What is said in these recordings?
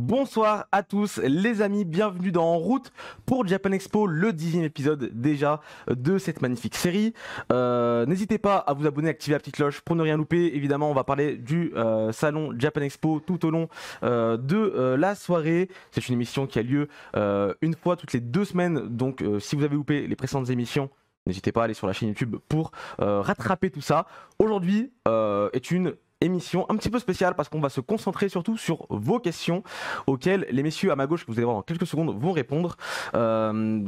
Bonsoir à tous les amis, bienvenue dans En route pour Japan Expo, le 10e épisode déjà de cette magnifique série. N'hésitez pas à vous abonner, à activer la petite cloche pour ne rien louper. Évidemment, on va parler du salon Japan Expo tout au long de la soirée. C'est une émission qui a lieu une fois toutes les 2 semaines, donc si vous avez loupé les précédentes émissions, n'hésitez pas à aller sur la chaîne YouTube pour rattraper tout ça. Aujourd'hui est une émission un petit peu spéciale parce qu'on va se concentrer surtout sur vos questions auxquelles les messieurs à ma gauche, que vous allez voir dans quelques secondes, vont répondre.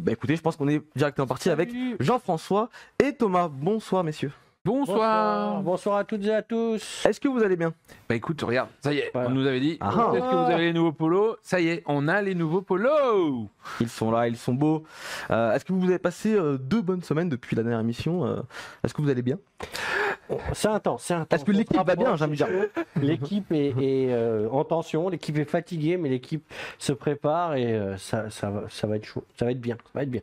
Écoutez, je pense qu'on est directement parti avec Jean-François et Thomas. Bonsoir messieurs. Bonsoir. Bonsoir à toutes et à tous. Est-ce que vous allez bien? Bah écoute, regarde, ça y est, Voilà. on nous avait dit, Ah. est-ce que vous avez les nouveaux polos? Ça y est, on a les nouveaux polos. Ils sont là, ils sont beaux. Est-ce que vous avez passé 2 bonnes semaines depuis la dernière émission? Est-ce que vous allez bien? C'est intense, c'est intense. Est-ce que l'équipe va bien, j'aime bien? L'équipe est en tension, l'équipe est fatiguée, mais l'équipe se prépare et ça va être chaud. Ça va être bien, ça va être bien.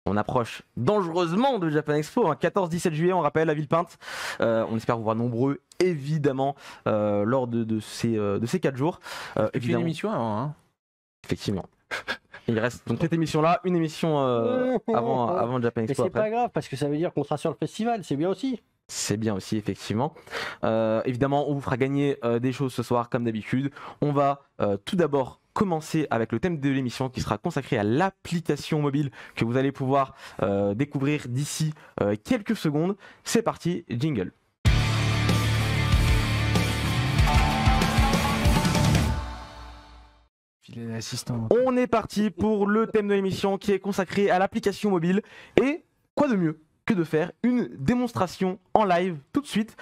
On approche dangereusement de Japan Expo, 14-17 juillet, on rappelle, à Villepinte. On espère vous voir nombreux, évidemment, lors de ces 4 jours. Et puis une Évidemment, émission avant, hein. effectivement. Il reste donc cette émission-là, une émission avant Japan Mais Expo c'est après. pas grave parce que ça veut dire qu'on sera sur le festival, c'est bien aussi. C'est bien aussi, effectivement. Évidemment, on vous fera gagner des choses ce soir, comme d'habitude. On va tout d'abord commencer avec le thème de l'émission qui sera consacré à l'application mobile que vous allez pouvoir découvrir d'ici quelques secondes. C'est parti, jingle. Filet l'assistant. On est parti pour le thème de l'émission qui est consacré à l'application mobile. Et quoi de mieux que de faire une démonstration en live tout de suite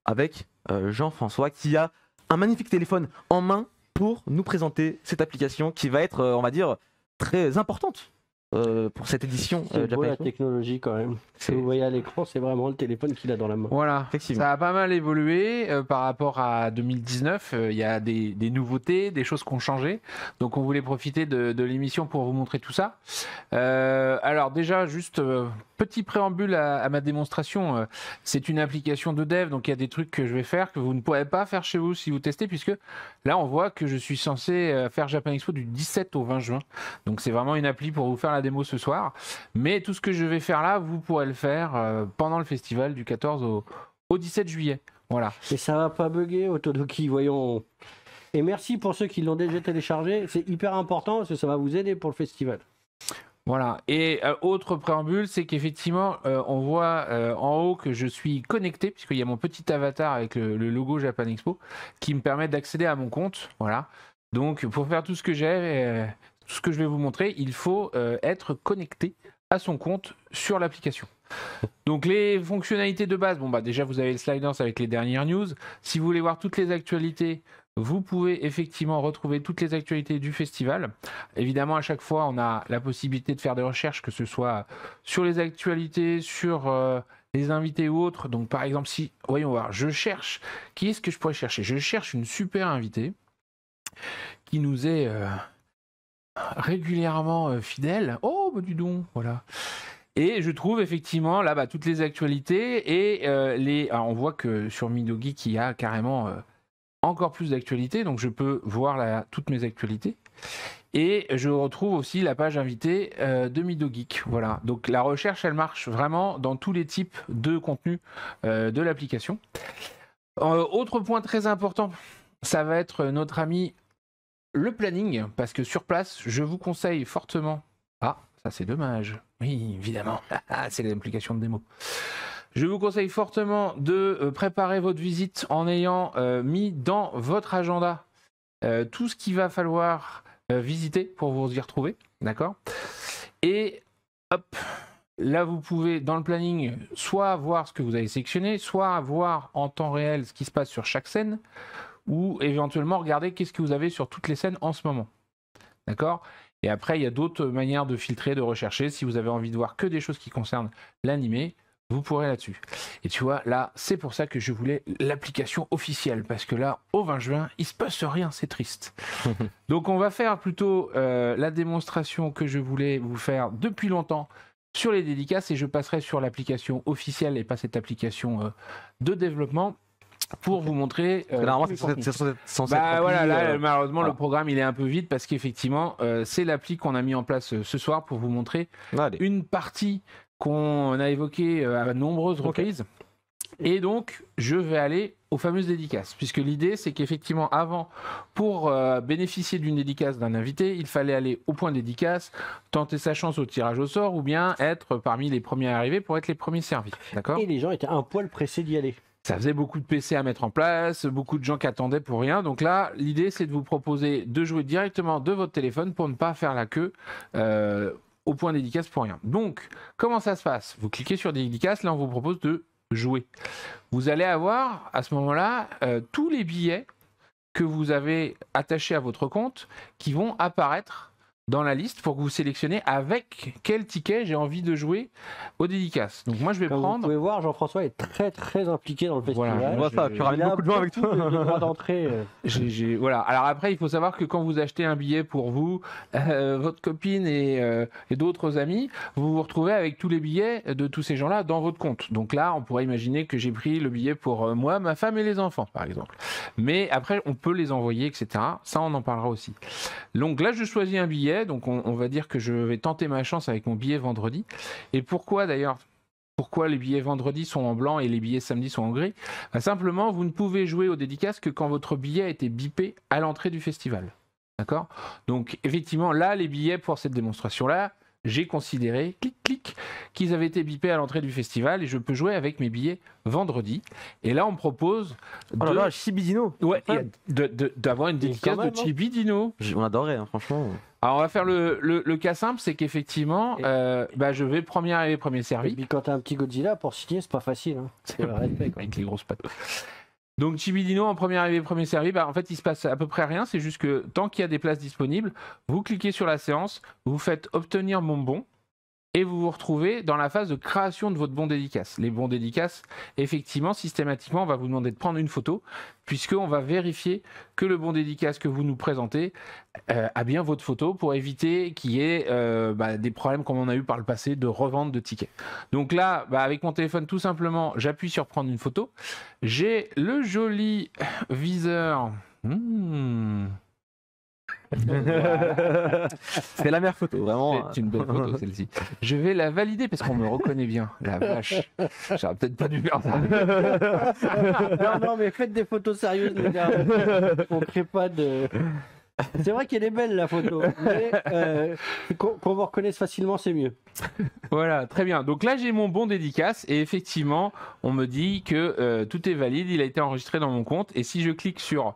avec Jean-François qui a un magnifique téléphone en main pour nous présenter cette application qui va être, on va dire, très importante pour cette édition. C'est beau Japan la Expo. technologie quand même. Ce C'est- que vous voyez à l'écran, c'est vraiment le téléphone qu'il a dans la main. Voilà, Effectivement. ça a pas mal évolué par rapport à 2019. Il y a des nouveautés, des choses qui ont changé. Donc on voulait profiter de l'émission pour vous montrer tout ça. Alors déjà, juste petit préambule à ma démonstration. C'est une application de dev, donc il y a des trucs que je vais faire que vous ne pourrez pas faire chez vous si vous testez, puisque là on voit que je suis censé faire Japan Expo du 17 au 20 juin. Donc c'est vraiment une appli pour vous faire la démo ce soir. Mais tout ce que je vais faire là, vous pourrez le faire pendant le festival du 14 au 17 juillet. Voilà. Et ça va pas bugger, Otodoki, voyons. Et merci pour ceux qui l'ont déjà téléchargé. C'est hyper important parce que ça va vous aider pour le festival. Voilà. Et autre préambule, c'est qu'effectivement, on voit en haut que je suis connecté, puisqu'il y a mon petit avatar avec le logo Japan Expo, qui me permet d'accéder à mon compte. Voilà. Donc, pour faire tout ce que j'ai, tout ce que je vais vous montrer, il faut être connecté à son compte sur l'application. Donc les fonctionnalités de base, bon bah déjà vous avez le sliders avec les dernières news. Si vous voulez voir toutes les actualités, vous pouvez effectivement retrouver toutes les actualités du festival. Évidemment, à chaque fois, on a la possibilité de faire des recherches, que ce soit sur les actualités, sur les invités ou autres. Donc par exemple, si, voyons voir, je cherche, qui est-ce que je pourrais chercher? Je cherche une super invitée qui nous est régulièrement fidèle. Oh, bah dis donc, voilà. Et je trouve effectivement là toutes les actualités et alors, on voit que sur MidoGeek il y a carrément encore plus d'actualités, donc je peux voir toutes mes actualités. Et je retrouve aussi la page invitée de MidoGeek. Voilà. Donc la recherche, elle marche vraiment dans tous les types de contenus de l'application. Autre point très important, ça va être notre ami le planning, parce que sur place, je vous conseille fortement... Ah, ça c'est dommage. Oui, évidemment. C'est l'application de démo. Je vous conseille fortement de préparer votre visite en ayant mis dans votre agenda tout ce qu'il va falloir visiter pour vous y retrouver. D'accord? Et hop, là vous pouvez dans le planning soit voir ce que vous avez sélectionné, soit voir en temps réel ce qui se passe sur chaque scène, ou éventuellement regarder qu'est-ce que vous avez sur toutes les scènes en ce moment. D'accord? Et après, il y a d'autres manières de filtrer, de rechercher. Si vous avez envie de voir que des choses qui concernent l'animé, vous pourrez là-dessus. Et tu vois, là, c'est pour ça que je voulais l'application officielle, parce que là, au 20 juin, il se passe rien, c'est triste. Donc on va faire plutôt la démonstration que je voulais vous faire depuis longtemps sur les dédicaces, et je passerai sur l'application officielle et pas cette application de développement. pour vous montrer. Normalement, tous les c'est contenus. censé être Bah rempli, voilà, là, malheureusement, voilà. le programme il est un peu vide parce qu'effectivement, c'est l'appli qu'on a mis en place ce soir pour vous montrer Allez. une partie qu'on a évoquée à nombreuses reprises. Et donc, je vais aller aux fameuses dédicaces, puisque l'idée, c'est qu'effectivement, avant, pour bénéficier d'une dédicace d'un invité, il fallait aller au point dédicace, tenter sa chance au tirage au sort, ou bien être parmi les premiers arrivés pour être les premiers servis. D'accord ? Et les gens étaient un poil pressés d'y aller. Ça faisait beaucoup de PC à mettre en place, beaucoup de gens qui attendaient pour rien. Donc là, l'idée, c'est de vous proposer de jouer directement de votre téléphone pour ne pas faire la queue au point dédicace pour rien. Donc, comment ça se passe ? Vous cliquez sur dédicace, là, on vous propose de jouer. Vous allez avoir, à ce moment-là, tous les billets que vous avez attachés à votre compte qui vont apparaître dans la liste pour que vous sélectionnez avec quel ticket j'ai envie de jouer aux dédicaces. Donc moi, je vais Comme vous prendre... pouvez voir, Jean-François est très très impliqué dans le Voilà, festival. on voit ça, tu ramènes Il a beaucoup de gens avec toi. de droits d'entrée. Voilà. Alors après, il faut savoir que quand vous achetez un billet pour vous, votre copine et d'autres amis, vous vous retrouvez avec tous les billets de tous ces gens-là dans votre compte. Donc là, on pourrait imaginer que j'ai pris le billet pour moi, ma femme et les enfants, par exemple. Mais après, on peut les envoyer, etc. Ça, on en parlera aussi. Donc là, je choisis un billet. Donc on va dire que je vais tenter ma chance avec mon billet vendredi. Et pourquoi d'ailleurs ? Pourquoi les billets vendredi sont en blanc et les billets samedi sont en gris ? Simplement, vous ne pouvez jouer aux dédicaces que quand votre billet a été bipé à l'entrée du festival. D'accord ? Donc, effectivement, là, les billets pour cette démonstration-là, j'ai considéré, clic, qu'ils avaient été bipés à l'entrée du festival et je peux jouer avec mes billets vendredi. Et là, on me propose Oh là là, Chibidino. ouais, d'avoir une dédicace quand même, de Chibi Dino. On adorait, hein, franchement. Alors, on va faire le cas simple, c'est qu'effectivement, je vais premier arrivé, premier Et servi. puis quand t'as un petit Godzilla pour signer, c'est pas facile. Hein. C'est le respect, quoi. Avec les grosses pattes. Donc Chibidino en premier arrivé, premier servi, en fait il se passe à peu près rien, c'est juste que tant qu'il y a des places disponibles, vous cliquez sur la séance, vous faites obtenir mon bon, et vous vous retrouvez dans la phase de création de votre bon dédicace. Les bons dédicaces, effectivement, systématiquement, on va vous demander de prendre une photo, puisqu'on va vérifier que le bon dédicace que vous nous présentez a bien votre photo pour éviter qu'il y ait des problèmes comme on a eu par le passé de revente de tickets. Donc là, avec mon téléphone, tout simplement, j'appuie sur prendre une photo. J'ai le joli viseur. C'est la meilleure photo, vraiment. C'est une belle photo celle-ci. Je vais la valider parce qu'on me reconnaît bien. La vache. J'aurais peut-être pas dû faire ça. Non, mais faites des photos sérieuses, les gars. On crée pas de. C'est vrai qu'elle est belle la photo, mais qu'on vous reconnaisse facilement, c'est mieux. Voilà, très bien. Donc là, j'ai mon bon dédicace et effectivement, on me dit que tout est valide, il a été enregistré dans mon compte. Et si je clique sur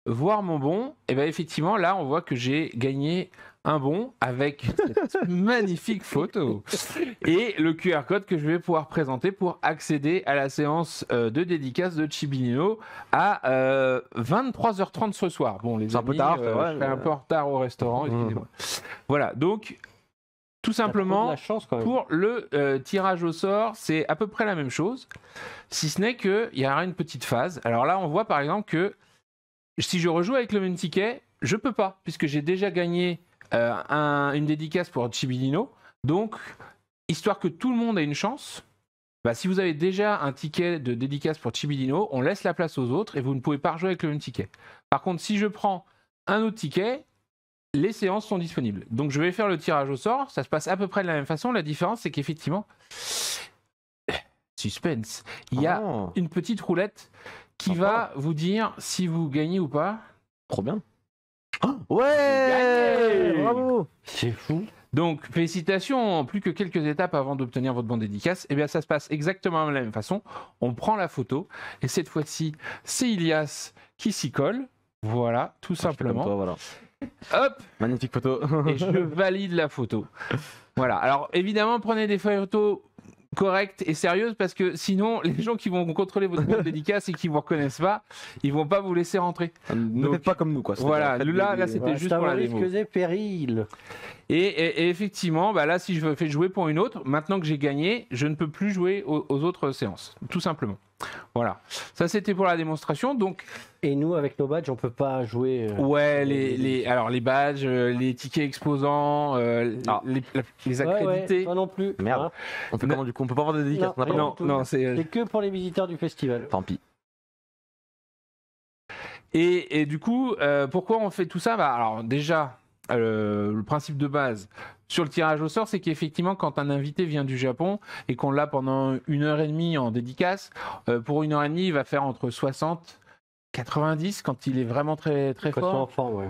voir mon bon, et bien effectivement, là, on voit que j'ai gagné un bon avec cette magnifique photo et le QR code que je vais pouvoir présenter pour accéder à la séance de dédicace de Chibinino à 23h30 ce soir. Bon, les C'est un amis, peu tard, je serai un peu en retard au restaurant, excusez-moi. Voilà, donc tout T'as trop de simplement, la chance quand même. pour le tirage au sort, c'est à peu près la même chose, si ce n'est qu'il y aura une petite phase. Alors là, on voit par exemple que si je rejoue avec le même ticket, je peux pas, puisque j'ai déjà gagné une dédicace pour Chibidino. Donc, histoire que tout le monde ait une chance, si vous avez déjà un ticket de dédicace pour Chibidino, on laisse la place aux autres et vous ne pouvez pas rejouer avec le même ticket. Par contre, si je prends un autre ticket, les séances sont disponibles. Donc, je vais faire le tirage au sort. Ça se passe à peu près de la même façon. La différence, c'est qu'effectivement, suspense, il y a une petite roulette qui va vous dire si vous gagnez ou pas. Trop bien. Ouais, Gagné. bravo. C'est fou. Donc, félicitations, plus que quelques étapes avant d'obtenir votre bon dédicace. Eh bien, ça se passe exactement de la même façon. On prend la photo, et cette fois-ci, c'est Ilias qui s'y colle. Voilà, tout simplement. Toi, voilà. Hop, Magnifique photo. et je valide la photo. Voilà, alors évidemment, prenez des photos correcte et sérieuse parce que sinon les gens qui vont contrôler votre compte dédicace et qui vous reconnaissent pas, ils vont pas vous laisser rentrer. Ne Donc, faites pas comme nous quoi. voilà, là c'était juste pour la démo. risque et péril. Et effectivement, là si je fais jouer pour une autre, maintenant que j'ai gagné, je ne peux plus jouer aux autres séances, tout simplement. Voilà, ça c'était pour la démonstration. Donc Et nous, avec nos badges, on peut pas jouer. ouais, les badges, les tickets exposants, les accrédités. Ouais, toi non plus. Merde. Hein. On fait comment du coup? On peut pas avoir de dédicace. Non, on a pas- rien Non, du tout. non, c'est C'est que pour les visiteurs du festival. Tant pis. Et du coup, pourquoi on fait tout ça? Alors déjà, le principe de base sur le tirage au sort, c'est qu'effectivement, quand un invité vient du Japon et qu'on l'a pendant 1h30 en dédicace, pour 1h30, il va faire entre 60 90 quand il est vraiment très, très fort. Enfant, ouais.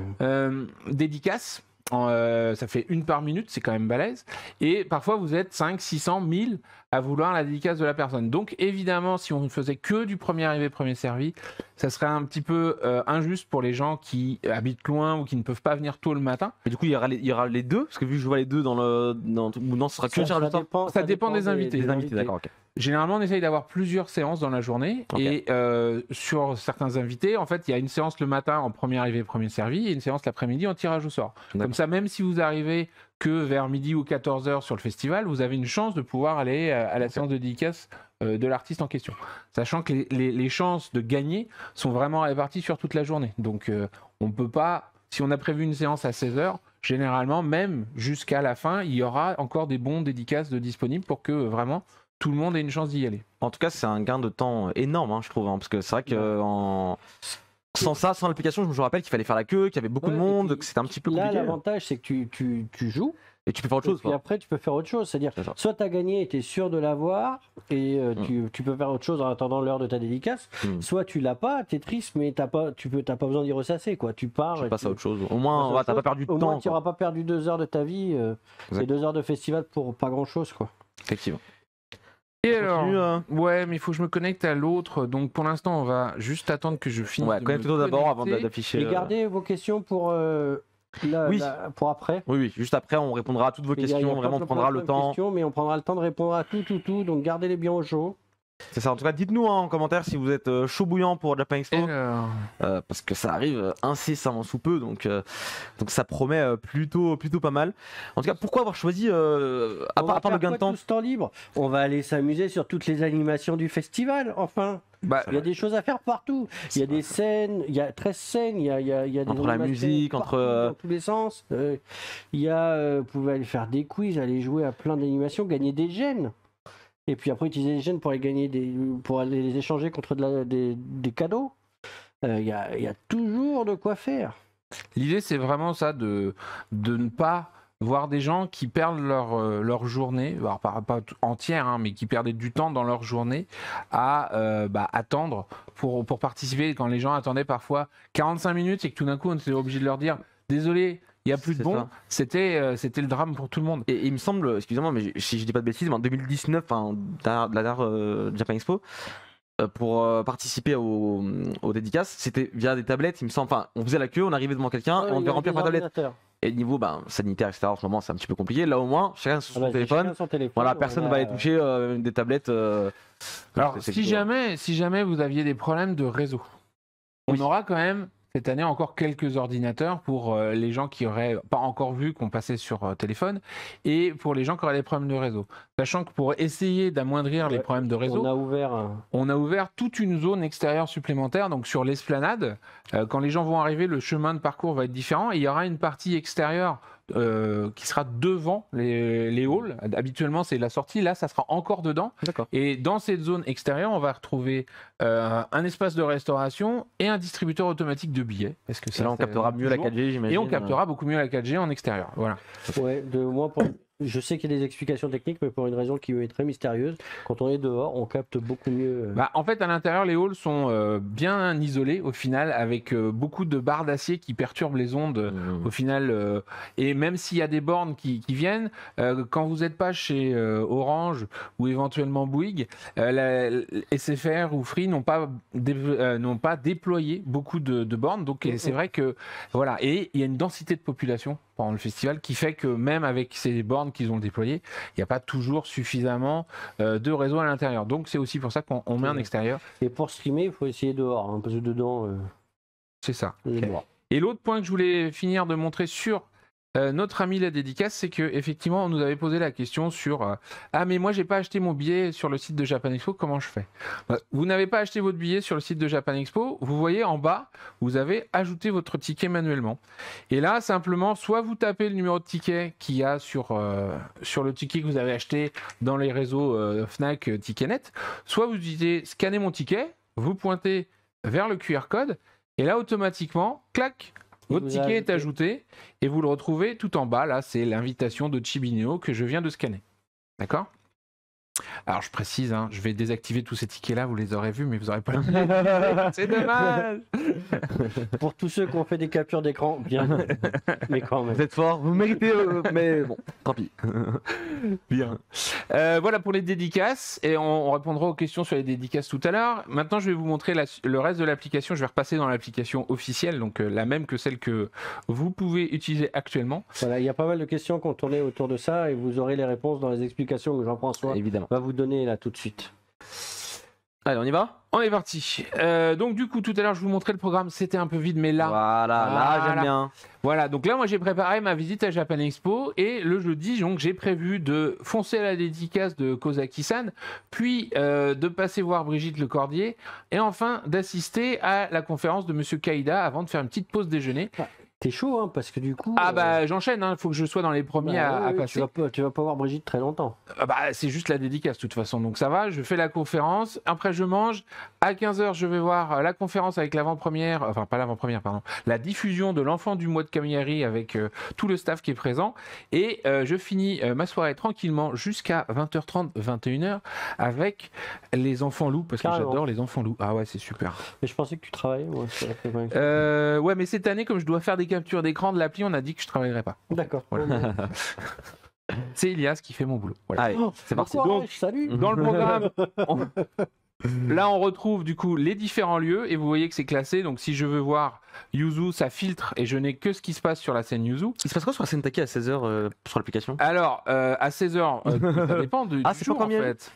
Dédicace. Ça fait 1 par minute, c'est quand même balèze. Et parfois, vous êtes 5, 600, 1000 à vouloir la dédicace de la personne. Donc, évidemment, si on ne faisait que du premier arrivé, premier servi, ça serait un petit peu injuste pour les gens qui habitent loin ou qui ne peuvent pas venir tôt le matin. Et du coup, il y aura les deux, parce que vu que je vois les deux ou non, ce sera que le tirage au sort. Ça dépend des invités. Des invités, d'accord, ok. Généralement, on essaye d'avoir plusieurs séances dans la journée. Okay. Et sur certains invités, en fait, il y a une séance le matin en premier arrivé, premier servi et une séance l'après-midi en tirage au sort. Comme ça, même si vous arrivez que vers midi ou 14h sur le festival, vous avez une chance de pouvoir aller à la séance de dédicace de l'artiste en question. Sachant que les chances de gagner sont vraiment réparties sur toute la journée. Donc, on ne peut pas, si on a prévu une séance à 16h, généralement, même jusqu'à la fin, il y aura encore des bons dédicaces disponibles pour que vraiment tout le monde ait une chance d'y aller. En tout cas, c'est un gain de temps énorme, je trouve, parce que c'est vrai que sans ça, sans l'application, je me rappelle qu'il fallait faire la queue, qu'il y avait beaucoup de monde, que c'était un petit peu compliqué. Là, l'avantage, c'est que tu joues. Et tu peux faire autre chose. Et après, tu peux faire autre chose. C'est-à-dire, soit tu as gagné et tu es sûr de l'avoir, et tu peux faire autre chose en attendant l'heure de ta dédicace, soit tu l'as pas, tu es triste, mais t'as pas besoin d'y ressasser. Quoi. Tu pars. Tu passes à autre chose. Au moins, t'as pas perdu de temps. Au moins, tu n'auras pas perdu 2 heures de ta vie. C'est 2 heures de festival pour pas grand-chose. Effectivement. Et alors, ouais, mais il faut que je me connecte à l'autre. Donc pour l'instant, on va juste attendre que je finisse. Ouais, connecte-toi d'abord avant d'afficher. Et gardez vos questions pour pour après. Oui, juste après, on répondra à toutes vos questions. Vraiment, on prendra le temps. Mais on prendra le temps de répondre à tout. Donc gardez-les bien au chaud. C'est ça. En tout cas, dites-nous en commentaire si vous êtes chaud bouillant pour Japan Expo, parce que ça arrive incessamment sous peu, donc ça promet plutôt pas mal. En tout cas, pourquoi avoir choisi à part le gain de temps, tout ce temps libre, on va aller s'amuser sur toutes les animations du festival. Enfin, il y a des choses à faire partout. Il y a des scènes, il y a 13 scènes, il y a des entre la musique, dans tous les sens. Vous pouvez aller faire des quiz, aller jouer à plein d'animations, gagner des gènes. Et puis après utiliser les gènes pour aller gagner pour aller les échanger contre des cadeaux. Il y a toujours de quoi faire. L'idée, c'est vraiment ça, de ne pas voir des gens qui perdent leur journée, alors pas entière, mais qui perdaient du temps dans leur journée à attendre pour participer. Quand les gens attendaient parfois 45 minutes et que tout d'un coup on était obligé de leur dire « Désolé, il n'y a plus de bons », c'était le drame pour tout le monde. Et il me semble, excusez-moi, mais si je dis pas de bêtises, en 2019, la dernière Japan Expo, pour participer aux dédicaces, c'était via des tablettes, il me semble. Enfin, on faisait la queue, on arrivait devant quelqu'un et on devait remplir par tablette. Et niveau sanitaire, etc., en ce moment, c'est un petit peu compliqué. Là, au moins, chacun sur son téléphone. Voilà, personne ne va aller toucher des tablettes. Alors, si jamais vous aviez des problèmes de réseau, on aura quand même cette année encore quelques ordinateurs pour les gens qui n'auraient pas encore vu qu'on passait sur téléphone et pour les gens qui auraient des problèmes de réseau. Sachant que pour essayer d'amoindrir les problèmes de réseau, on a ouvert toute une zone extérieure supplémentaire, donc sur l'esplanade. Quand les gens vont arriver, le chemin de parcours va être différent et il y aura une partie extérieure qui sera devant les halls. Habituellement, c'est la sortie. Là, ça sera encore dedans. Et dans cette zone extérieure, on va retrouver un espace de restauration et un distributeur automatique de billets. Parce que là, on captera mieux la 4G, j'imagine. Et on captera beaucoup mieux la 4G en extérieur. Voilà. Ouais, je sais qu'il y a des explications techniques, mais pour une raison qui est très mystérieuse, quand on est dehors, on capte beaucoup mieux. En fait, à l'intérieur, les halls sont bien isolés au final, avec beaucoup de barres d'acier qui perturbent les ondes au final. Et même s'il y a des bornes qui viennent, quand vous n'êtes pas chez Orange ou éventuellement Bouygues, SFR ou Free n'ont pas déployé beaucoup de bornes. Donc c'est vrai que voilà, et il y a une densité de population pendant le festival qui fait que même avec ces bornes qu'ils ont déployées, il n'y a pas toujours suffisamment de réseau à l'intérieur. Donc c'est aussi pour ça qu'on met un extérieur. Et pour streamer, il faut essayer dehors, parce que dedans... C'est ça. Et l'autre point que je voulais finir de montrer sur notre ami la dédicace, c'est que effectivement on nous avait posé la question sur ah mais moi j'ai pas acheté mon billet sur le site de Japan Expo, comment je fais? Vous n'avez pas acheté votre billet sur le site de Japan Expo, vous voyez en bas, vous avez ajouté votre ticket manuellement. Et là simplement, soit vous tapez le numéro de ticket qu'il y a sur le ticket que vous avez acheté dans les réseaux Fnac, Ticketnet, soit vous dites scanner mon ticket, vous pointez vers le QR code Et là, automatiquement, clac, votre vous a ticket est ajouté. ajouté et vous le retrouvez tout en bas. Là, c'est l'invitation de Chibineo que je viens de scanner. D'accord ? Alors, je précise, hein, je vais désactiver tous ces tickets-là, vous les aurez vus, mais vous n'aurez pas les C'est dommage. Pour tous ceux qui ont fait des captures d'écran, bien. Mais quand même. Vous êtes fort, vous méritez, mais bon, tant pis. Bien. Voilà pour les dédicaces, et on répondra aux questions sur les dédicaces tout à l'heure. Maintenant, je vais vous montrer le reste de l'application. Je vais repasser dans l'application officielle, donc la même que celle que vous pouvez utiliser actuellement. Voilà, il y a pas mal de questions qui ont tourné autour de ça et vous aurez les réponses dans les explications que Jean-François Évidemment. va vous donner là tout de suite. Allez, on y va? On est parti. Donc du coup, tout à l'heure, je vous montrais le programme, c'était un peu vide, mais là, Là, j'aime bien. voilà. Donc là, moi, j'ai préparé ma visite à Japan Expo et le jeudi, donc, j'ai prévu de foncer à la dédicace de Kozaki-san, puis de passer voir Brigitte Lecordier et enfin d'assister à la conférence de Monsieur Kaïda avant de faire une petite pause déjeuner. T'es chaud, hein, parce que du coup. Ah bah j'enchaîne, il faut que je sois dans les premiers à passer. Tu vas pas voir Brigitte très longtemps. Ah bah, c'est juste la dédicace de toute façon, donc ça va, je fais la conférence, après je mange, à 15h je vais voir la conférence avec l'avant-première, enfin pas l'avant-première, pardon, la diffusion de l'enfant du mois de Camilleri avec tout le staff qui est présent, et je finis ma soirée tranquillement jusqu'à 20h30, 21h avec les enfants loups, parce que Carrément. j'adore les enfants loups. Ah ouais, c'est super. Mais je pensais que tu travaillais, moi. sur la préparation. Ouais, mais cette année, comme je dois faire des captures d'écran de l'appli, on a dit que je travaillerais pas. D'accord. Voilà. C'est Elias qui fait mon boulot. Voilà. Allez, c'est parti. Bon courage, Donc, salut. Dans le programme, là on retrouve du coup les différents lieux et vous voyez que c'est classé. Donc si je veux voir Yuzu, ça filtre et je n'ai que ce qui se passe sur la scène Yuzu. Il se passe quoi sur la scène Taki à 16h sur l'application? Alors à 16h, ça dépend du c'est jour pas en combien fait.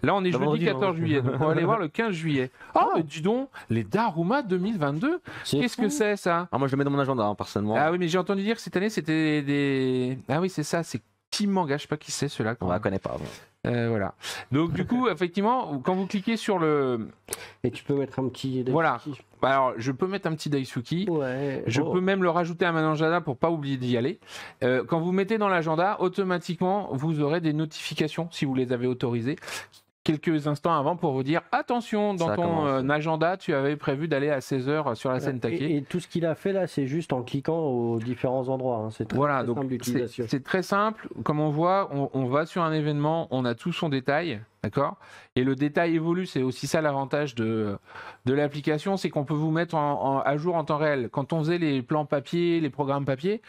Là on est jeudi vendredi, 14 juillet, donc on va aller voir le 15 juillet. Oh, mais dis donc, les Daruma 2022, qu'est-ce que c'est ça? Ah, moi je le mets dans mon agenda, hein, personnellement. Ah oui, mais j'ai entendu dire que cette année c'était des... Ah oui, c'est ça, c'est Team Manga, je sais pas qui c'est ceux-là. On la connaît pas. Bon. Voilà. Donc du coup, effectivement, quand vous cliquez sur le... Et tu peux mettre un petit. Voilà. Bah, alors, je peux mettre un petit Daisuki. Ouais. Je peux même le rajouter à mon agenda pour pas oublier d'y aller. Quand vous mettez dans l'agenda, automatiquement, vous aurez des notifications si vous les avez autorisées. Quelques instants avant pour vous dire attention, dans Ça ton commence. agenda, tu avais prévu d'aller à 16h sur la scène Taquet. Et tout ce qu'il a fait là, c'est juste en cliquant aux différents endroits. Hein. C'est très, Voilà, très donc simple d'utilisation. c'est très simple. Comme on voit, on va sur un événement, on a tout son détail, d'accord? Et le détail évolue, c'est aussi ça l'avantage de l'application, c'est qu'on peut vous mettre à jour en temps réel. Quand on faisait les plans papier, les programmes papier,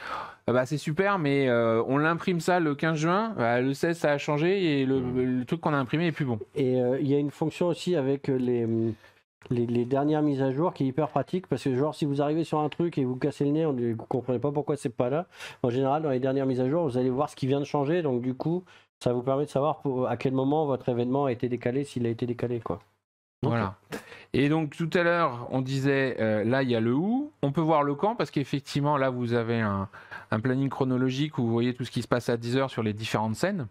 bah c'est super, mais on l'imprime ça le 15 juin, bah, le 16 ça a changé et le truc qu'on a imprimé est plus bon. Et il y a une fonction aussi avec les dernières mises à jour qui est hyper pratique parce que genre si vous arrivez sur un truc et vous cassez le nez, vous comprenez pas pourquoi c'est pas là. En général, dans les dernières mises à jour, vous allez voir ce qui vient de changer, donc du coup, ça vous permet de savoir à quel moment votre événement a été décalé, s'il a été décalé, quoi. Voilà. Et donc tout à l'heure, on disait, là il y a le où, on peut voir le quand, parce qu'effectivement là vous avez un planning chronologique où vous voyez tout ce qui se passe à 10h sur les différentes scènes.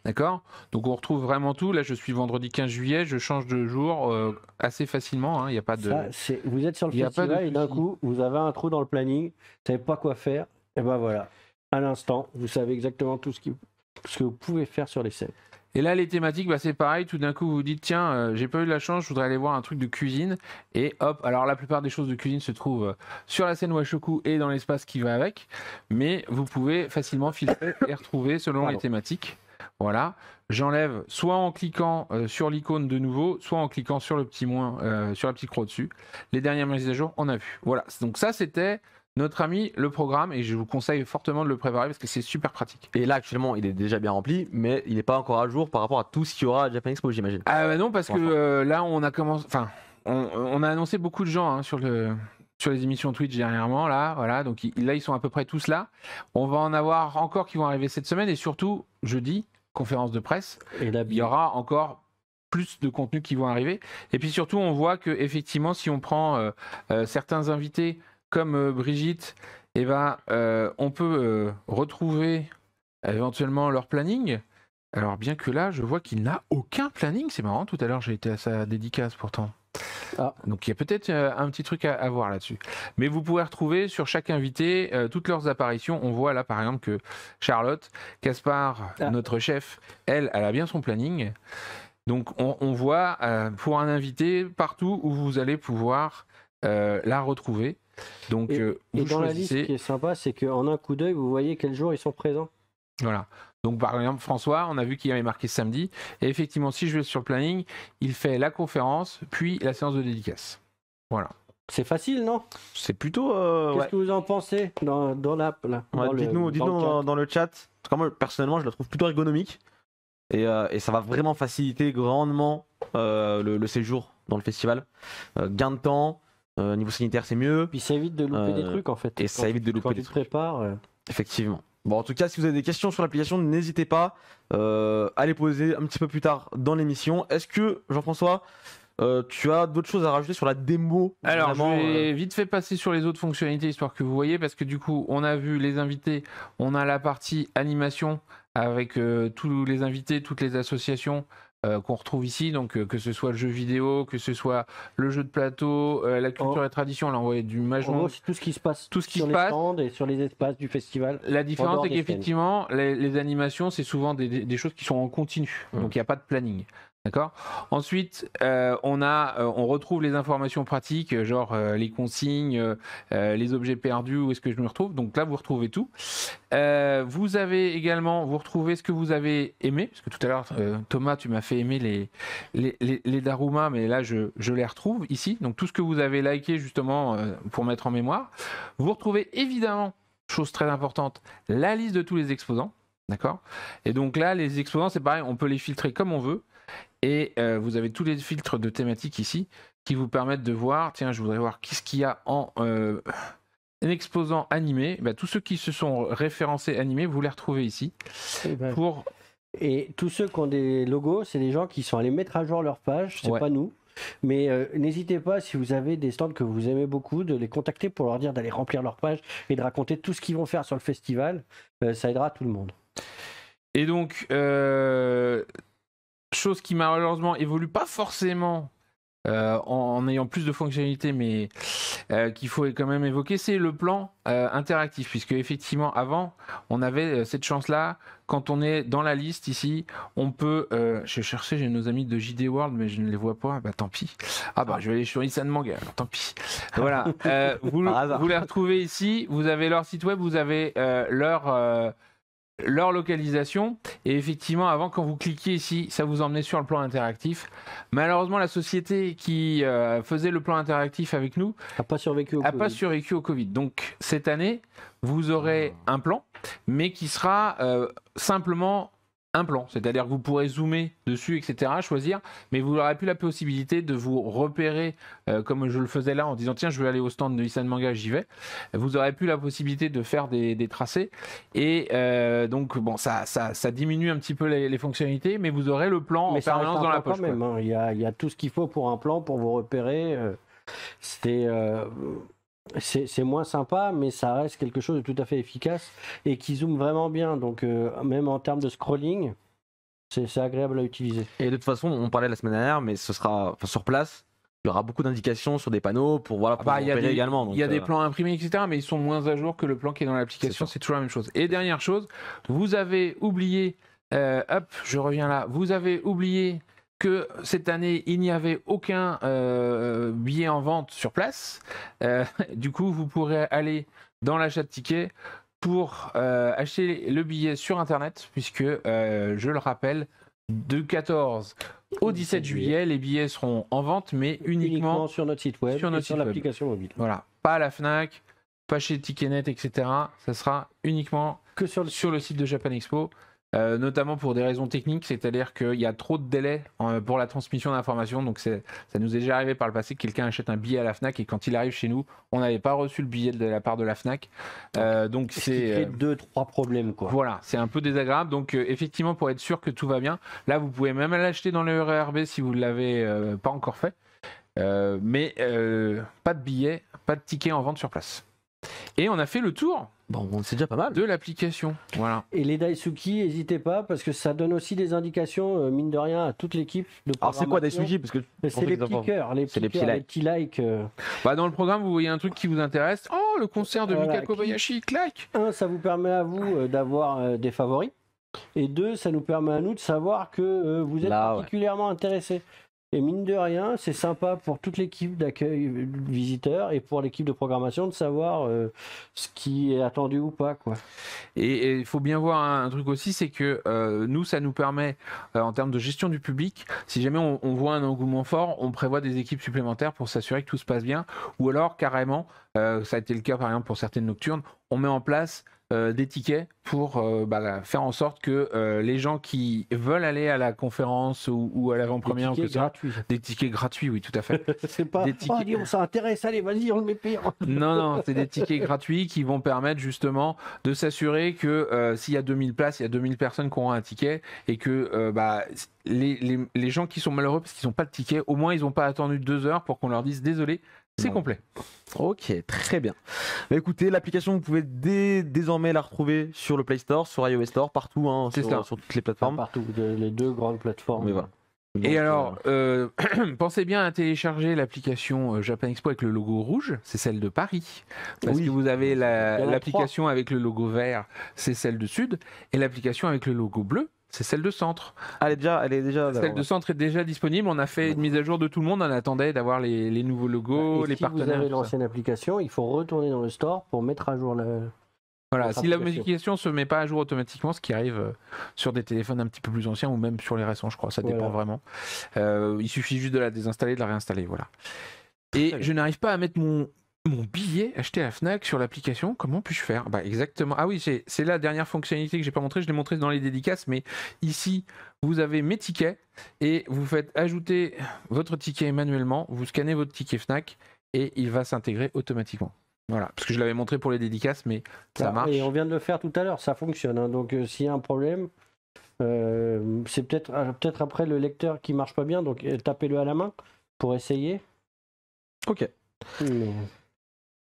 D'accord? Donc on retrouve vraiment tout. Là je suis vendredi 15 juillet, je change de jour assez facilement, il n'y a pas de... Ça, vous êtes sur le Il y a pas de festival et d'un souci. coup, vous avez un trou dans le planning, vous savez pas quoi faire, et ben voilà, à l'instant, vous savez exactement tout ce que vous pouvez faire sur les scènes. Et là, les thématiques, bah, c'est pareil. Tout d'un coup, vous vous dites, tiens, j'ai pas eu de la chance, je voudrais aller voir un truc de cuisine. Et hop, alors la plupart des choses de cuisine se trouvent sur la scène Washoku et dans l'espace qui va avec. Mais vous pouvez facilement filtrer et retrouver selon les thématiques. Voilà. J'enlève soit en cliquant sur l'icône de nouveau, soit en cliquant sur le petit moins, sur la petite croix au-dessus. Les dernières mises à jour, on a vu. Voilà. Donc ça, c'était notre ami le programme et je vous conseille fortement de le préparer parce que c'est super pratique. Et là actuellement il est déjà bien rempli, mais il n'est pas encore à jour par rapport à tout ce qu'il y aura à Japan Expo, j'imagine. Ah bah non, parce que là on a commencé, enfin on a annoncé beaucoup de gens sur les émissions Twitch dernièrement là, voilà, donc là ils sont à peu près tous là. On va en avoir encore qui vont arriver cette semaine et surtout jeudi conférence de presse. Et là, Il y aura encore plus de contenus qui vont arriver et puis surtout on voit que effectivement si on prend certains invités comme Brigitte, eh ben, on peut retrouver éventuellement leur planning. Alors bien que là, je vois qu'il n'a aucun planning. C'est marrant, tout à l'heure j'ai été à sa dédicace pourtant. Ah. Donc il y a peut-être un petit truc à voir là-dessus. Mais vous pouvez retrouver sur chaque invité toutes leurs apparitions. On voit là par exemple que Charlotte, Caspar, notre chef, elle a bien son planning. Donc on voit pour un invité partout où vous allez pouvoir la retrouver. Donc, Et vous dans la liste, choisissez. ce qui est sympa, c'est qu'en un coup d'œil, vous voyez quel jour ils sont présents. Voilà. Donc, par exemple, François, on a vu qu'il avait marqué samedi. Et effectivement, si je vais sur le planning, il fait la conférence, puis la séance de dédicace. Voilà. C'est facile, non? C'est plutôt. Qu'est-ce Ouais. que vous en pensez dans l'app là, Ouais, dans le- dites-nous dans le dans le chat. En tout cas, moi, personnellement, je la trouve plutôt ergonomique. Et ça va vraiment faciliter grandement le séjour dans le festival. Gain de temps, niveau sanitaire, c'est mieux. Puis ça évite de louper des Euh, trucs en fait. et ça évite de louper quand des tu te trucs. prépares. Effectivement. Bon, en tout cas, si vous avez des questions sur l'application, n'hésitez pas à les poser un petit peu plus tard dans l'émission. Est-ce que, Jean-François, tu as d'autres choses à rajouter sur la démo? Alors, vraiment, je vais vite fait passer sur les autres fonctionnalités, histoire que vous voyez, parce que du coup, on a vu les invités, on a la partie animation avec tous les invités, toutes les associations qu'on retrouve ici, donc que ce soit le jeu vidéo, que ce soit le jeu de plateau, la culture et tradition, là on voit du En Mahjong. gros, c'est tout ce qui se passe Tout ce qui sur se les passe. stands et sur les espaces du festival. La En différence, dehors c'est des scènes. qu'effectivement, les animations, c'est souvent des choses qui sont en continu. Donc, il n'y a pas de planning. D'accord. Ensuite, on retrouve les informations pratiques, genre les consignes, les objets perdus, où est-ce que je me retrouve. Donc là, vous retrouvez tout. Vous avez également, vous retrouvez ce que vous avez aimé, parce que tout à l'heure, Thomas, tu m'as fait aimer les Daruma, mais là, je les retrouve ici. Donc tout ce que vous avez liké justement pour mettre en mémoire. Vous retrouvez évidemment, chose très importante, la liste de tous les exposants. D'accord. Et donc là, les exposants, c'est pareil, on peut les filtrer comme on veut. Et vous avez tous les filtres de thématiques ici qui vous permettent de voir, tiens, je voudrais voir qu'est-ce qu'il y a en un exposant animé. Bah, tous ceux qui se sont référencés animés, vous les retrouvez ici. Et tous ceux qui ont des logos, c'est des gens qui sont allés mettre à jour leur page, c'est Ouais. pas nous. Mais n'hésitez pas, si vous avez des stands que vous aimez beaucoup, de les contacter pour leur dire d'aller remplir leur page et de raconter tout ce qu'ils vont faire sur le festival. Ça aidera tout le monde. Et donc, chose qui malheureusement évolue pas forcément en ayant plus de fonctionnalités, mais qu'il faut quand même évoquer, c'est le plan interactif, puisque effectivement avant on avait cette chance-là. Quand on est dans la liste ici, on peut. Je cherchais, j'ai nos amis de JD World, mais je ne les vois pas. Bah tant pis. Ah bah je vais aller sur Nissan Manga. Alors, tant pis. Voilà. Vous les retrouvez ici. Vous avez leur site web, vous avez leur localisation, et effectivement avant, quand vous cliquiez ici, ça vous emmenait sur le plan interactif. Malheureusement, la société qui faisait le plan interactif avec nous A pas survécu au n'a Covid. pas survécu au Covid. Donc cette année, vous aurez un plan, mais qui sera simplement un plan, c'est-à-dire que vous pourrez zoomer dessus, etc., choisir, mais vous n'aurez plus la possibilité de vous repérer comme je le faisais là en disant tiens, je vais aller au stand de Nissan Manga, j'y vais. Vous n'aurez plus la possibilité de faire des tracés, et donc bon, ça diminue un petit peu les fonctionnalités, mais vous aurez le plan en Mais ça reste permanence un dans la plan poche. quand même, hein. Il y a tout ce qu'il faut pour un plan, pour vous repérer. C'est moins sympa, mais ça reste quelque chose de tout à fait efficace et qui zoome vraiment bien. Donc, même en termes de scrolling, c'est agréable à utiliser. Et de toute façon, on parlait la semaine dernière, mais ce sera sur place. Il y aura beaucoup d'indications sur des panneaux pour pour Il y a repérer des, également. il y a des plans imprimés, etc., mais ils sont moins à jour que le plan qui est dans l'application. C'est toujours la même chose. Et dernière chose, vous avez oublié, je reviens là, vous avez oublié que cette année, il n'y avait aucun billet en vente sur place. Du coup, vous pourrez aller dans l'achat de tickets pour acheter le billet sur Internet, puisque, je le rappelle, du 14 au 17 juillet, les billets seront en vente, mais uniquement sur notre site web sur notre et sur site web. l'application mobile. Voilà, pas à la Fnac, pas chez Ticketnet, etc. Ça sera uniquement Que sur le sur le site de Japan Expo, notamment pour des raisons techniques, c'est-à-dire qu'il y a trop de délais pour la transmission d'informations. Donc ça nous est déjà arrivé par le passé que quelqu'un achète un billet à la Fnac et quand il arrive chez nous, on n'avait pas reçu le billet de la part de la Fnac. Donc Ce qui crée c'est 2-3 problèmes, quoi. voilà, c'est un peu désagréable. Donc effectivement, pour être sûr que tout va bien, là vous pouvez même l'acheter dans le RERB si vous ne l'avez pas encore fait. Mais pas de billets, pas de tickets en vente sur place. Et on a fait le tour Bon, c'est déjà pas mal. de l'application. Voilà. Et les Daisuki, n'hésitez pas, parce que ça donne aussi des indications, mine de rien, à toute l'équipe de Alors c'est quoi programmation. Daisuki? Parce que C'est les petits cœurs, C'est les petits les petits likes. Bah, dans le programme, vous voyez un truc qui vous intéresse. Oh, le concert de Voilà, Mika Kobayashi, clac. Un, ça vous permet à vous d'avoir des favoris. Et deux, ça nous permet à nous de savoir que vous êtes Là, ouais. particulièrement intéressé. Et mine de rien, c'est sympa pour toute l'équipe d'accueil visiteurs et pour l'équipe de programmation de savoir ce qui est attendu ou pas, quoi. Et il faut bien voir un truc aussi, c'est que nous, ça nous permet, en termes de gestion du public, si jamais on voit un engouement fort, on prévoit des équipes supplémentaires pour s'assurer que tout se passe bien. Ou alors, carrément, ça a été le cas par exemple pour certaines nocturnes, on met en place des tickets pour faire en sorte que les gens qui veulent aller à la conférence ou à l'avant-première, Des tickets gratuits. des tickets gratuits, oui, tout à fait. C'est pas, Des tickets- oh, dis, on s'intéresse, allez, vas-y, on le met pire. Non, c'est des tickets gratuits qui vont permettre justement de s'assurer que s'il y a 2000 places, il y a 2000 personnes qui auront un ticket et que les gens qui sont malheureux parce qu'ils n'ont pas de ticket, au moins ils n'ont pas attendu 2 heures pour qu'on leur dise désolé, c'est Non. complet. Ok, très bien. Bah, écoutez, l'application, vous pouvez désormais la retrouver sur le Play Store, sur iOS Store, partout, hein, C'est ça. sur toutes les plateformes. Partout, les deux grandes plateformes. Mais voilà. Et Donc, alors, pensez bien à télécharger l'application Japan Expo avec le logo rouge, c'est celle de Paris. Parce Oui. que vous avez Il y en a l'application avec le logo vert, c'est celle de Sud. Et l'application avec le logo bleu, c'est celle de Centre. elle est déjà. Celle de Centre est déjà disponible. On a fait une mise à jour de tout le monde. On attendait d'avoir les nouveaux logos, Et les si partenaires. vous avez tout ça. l'ancienne application, il faut retourner dans le store pour mettre à jour la. Voilà, votre si la application. modification se met pas à jour automatiquement, ce qui arrive sur des téléphones un petit peu plus anciens ou même sur les récents, je crois, ça dépend Voilà. vraiment. Il suffit juste de la désinstaller, de la réinstaller, voilà. Et Très bien. je n'arrive pas à mettre mon billet acheté à la Fnac sur l'application. Comment puis-je faire? Bah exactement. Ah oui, c'est la dernière fonctionnalité que j'ai pas montrée. Je l'ai montrée dans les dédicaces, mais ici vous avez mes tickets et vous faites ajouter votre ticket manuellement. Vous scannez votre ticket Fnac et il va s'intégrer automatiquement. Voilà, parce que je l'avais montré pour les dédicaces, mais ça marche. Et on vient de le faire tout à l'heure, ça fonctionne. Hein. Donc s'il y a un problème, c'est peut-être après le lecteur qui marche pas bien, donc tapez-le à la main pour essayer. Ok. Mais-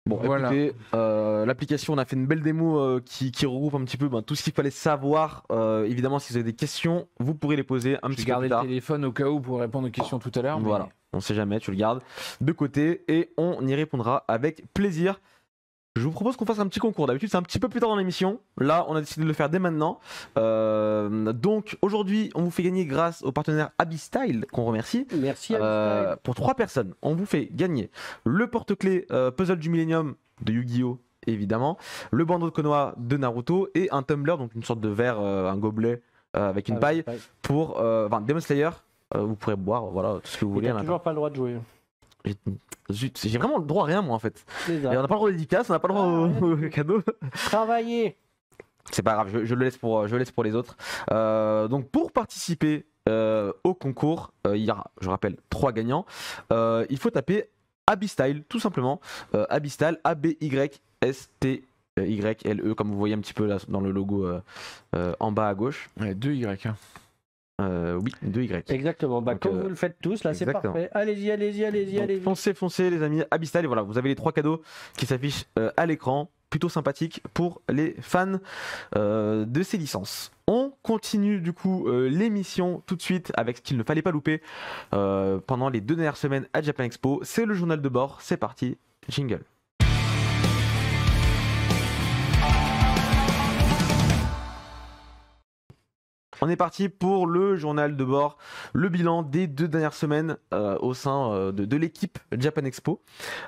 Bon, Voilà. écoutez, l'application, on a fait une belle démo qui regroupe un petit peu tout ce qu'il fallait savoir. Évidemment, si vous avez des questions, vous pourrez les poser un Je petit peu gardais plus le tard. téléphone au cas où pour répondre aux questions tout à l'heure. mais- Voilà, on sait jamais, tu le gardes de côté et on y répondra avec plaisir. Je vous propose qu'on fasse un petit concours. D'habitude, c'est un petit peu plus tard dans l'émission. Là, on a décidé de le faire dès maintenant. Donc, aujourd'hui, on vous fait gagner grâce au partenaire Abystyle, qu'on remercie. Merci à Pour 3 personnes, on vous fait gagner le porte-clés Puzzle du Millennium de Yu-Gi-Oh! Évidemment, le bandeau de Konoha de Naruto et un tumbler, donc une sorte de verre, un gobelet avec une paille pour Demon Slayer. Vous pourrez boire, voilà, tout ce que vous voulez. Il à n'a l'intérieur. toujours pas le droit de jouer. Zut, j'ai vraiment le droit à rien, moi, en fait. C'est Et ça. on n'a pas le droit aux dédicaces, on n'a pas le droit aux cadeaux. Travailler. C'est pas grave, je le laisse pour les autres. Donc pour participer au concours, il y aura, je rappelle, 3 gagnants. Il faut taper Abystyle, tout simplement. Abystyle, A-B-Y-S-T-Y-L-E, comme vous voyez un petit peu là dans le logo en bas à gauche. Ouais, 2 Y. Hein. Oui, 2Y. Exactement. Bah, Donc, comme vous le faites tous, là, c'est exactement. parfait. Allez-y, allez-y, allez-y, Donc, allez-y. foncez les amis, Abystyle, et voilà, vous avez les 3 cadeaux qui s'affichent à l'écran, plutôt sympathique pour les fans de ces licences. On continue du coup l'émission tout de suite avec ce qu'il ne fallait pas louper pendant les 2 dernières semaines à Japan Expo. C'est le journal de bord, c'est parti, jingle. On est parti pour le journal de bord, le bilan des 2 dernières semaines au sein de l'équipe Japan Expo.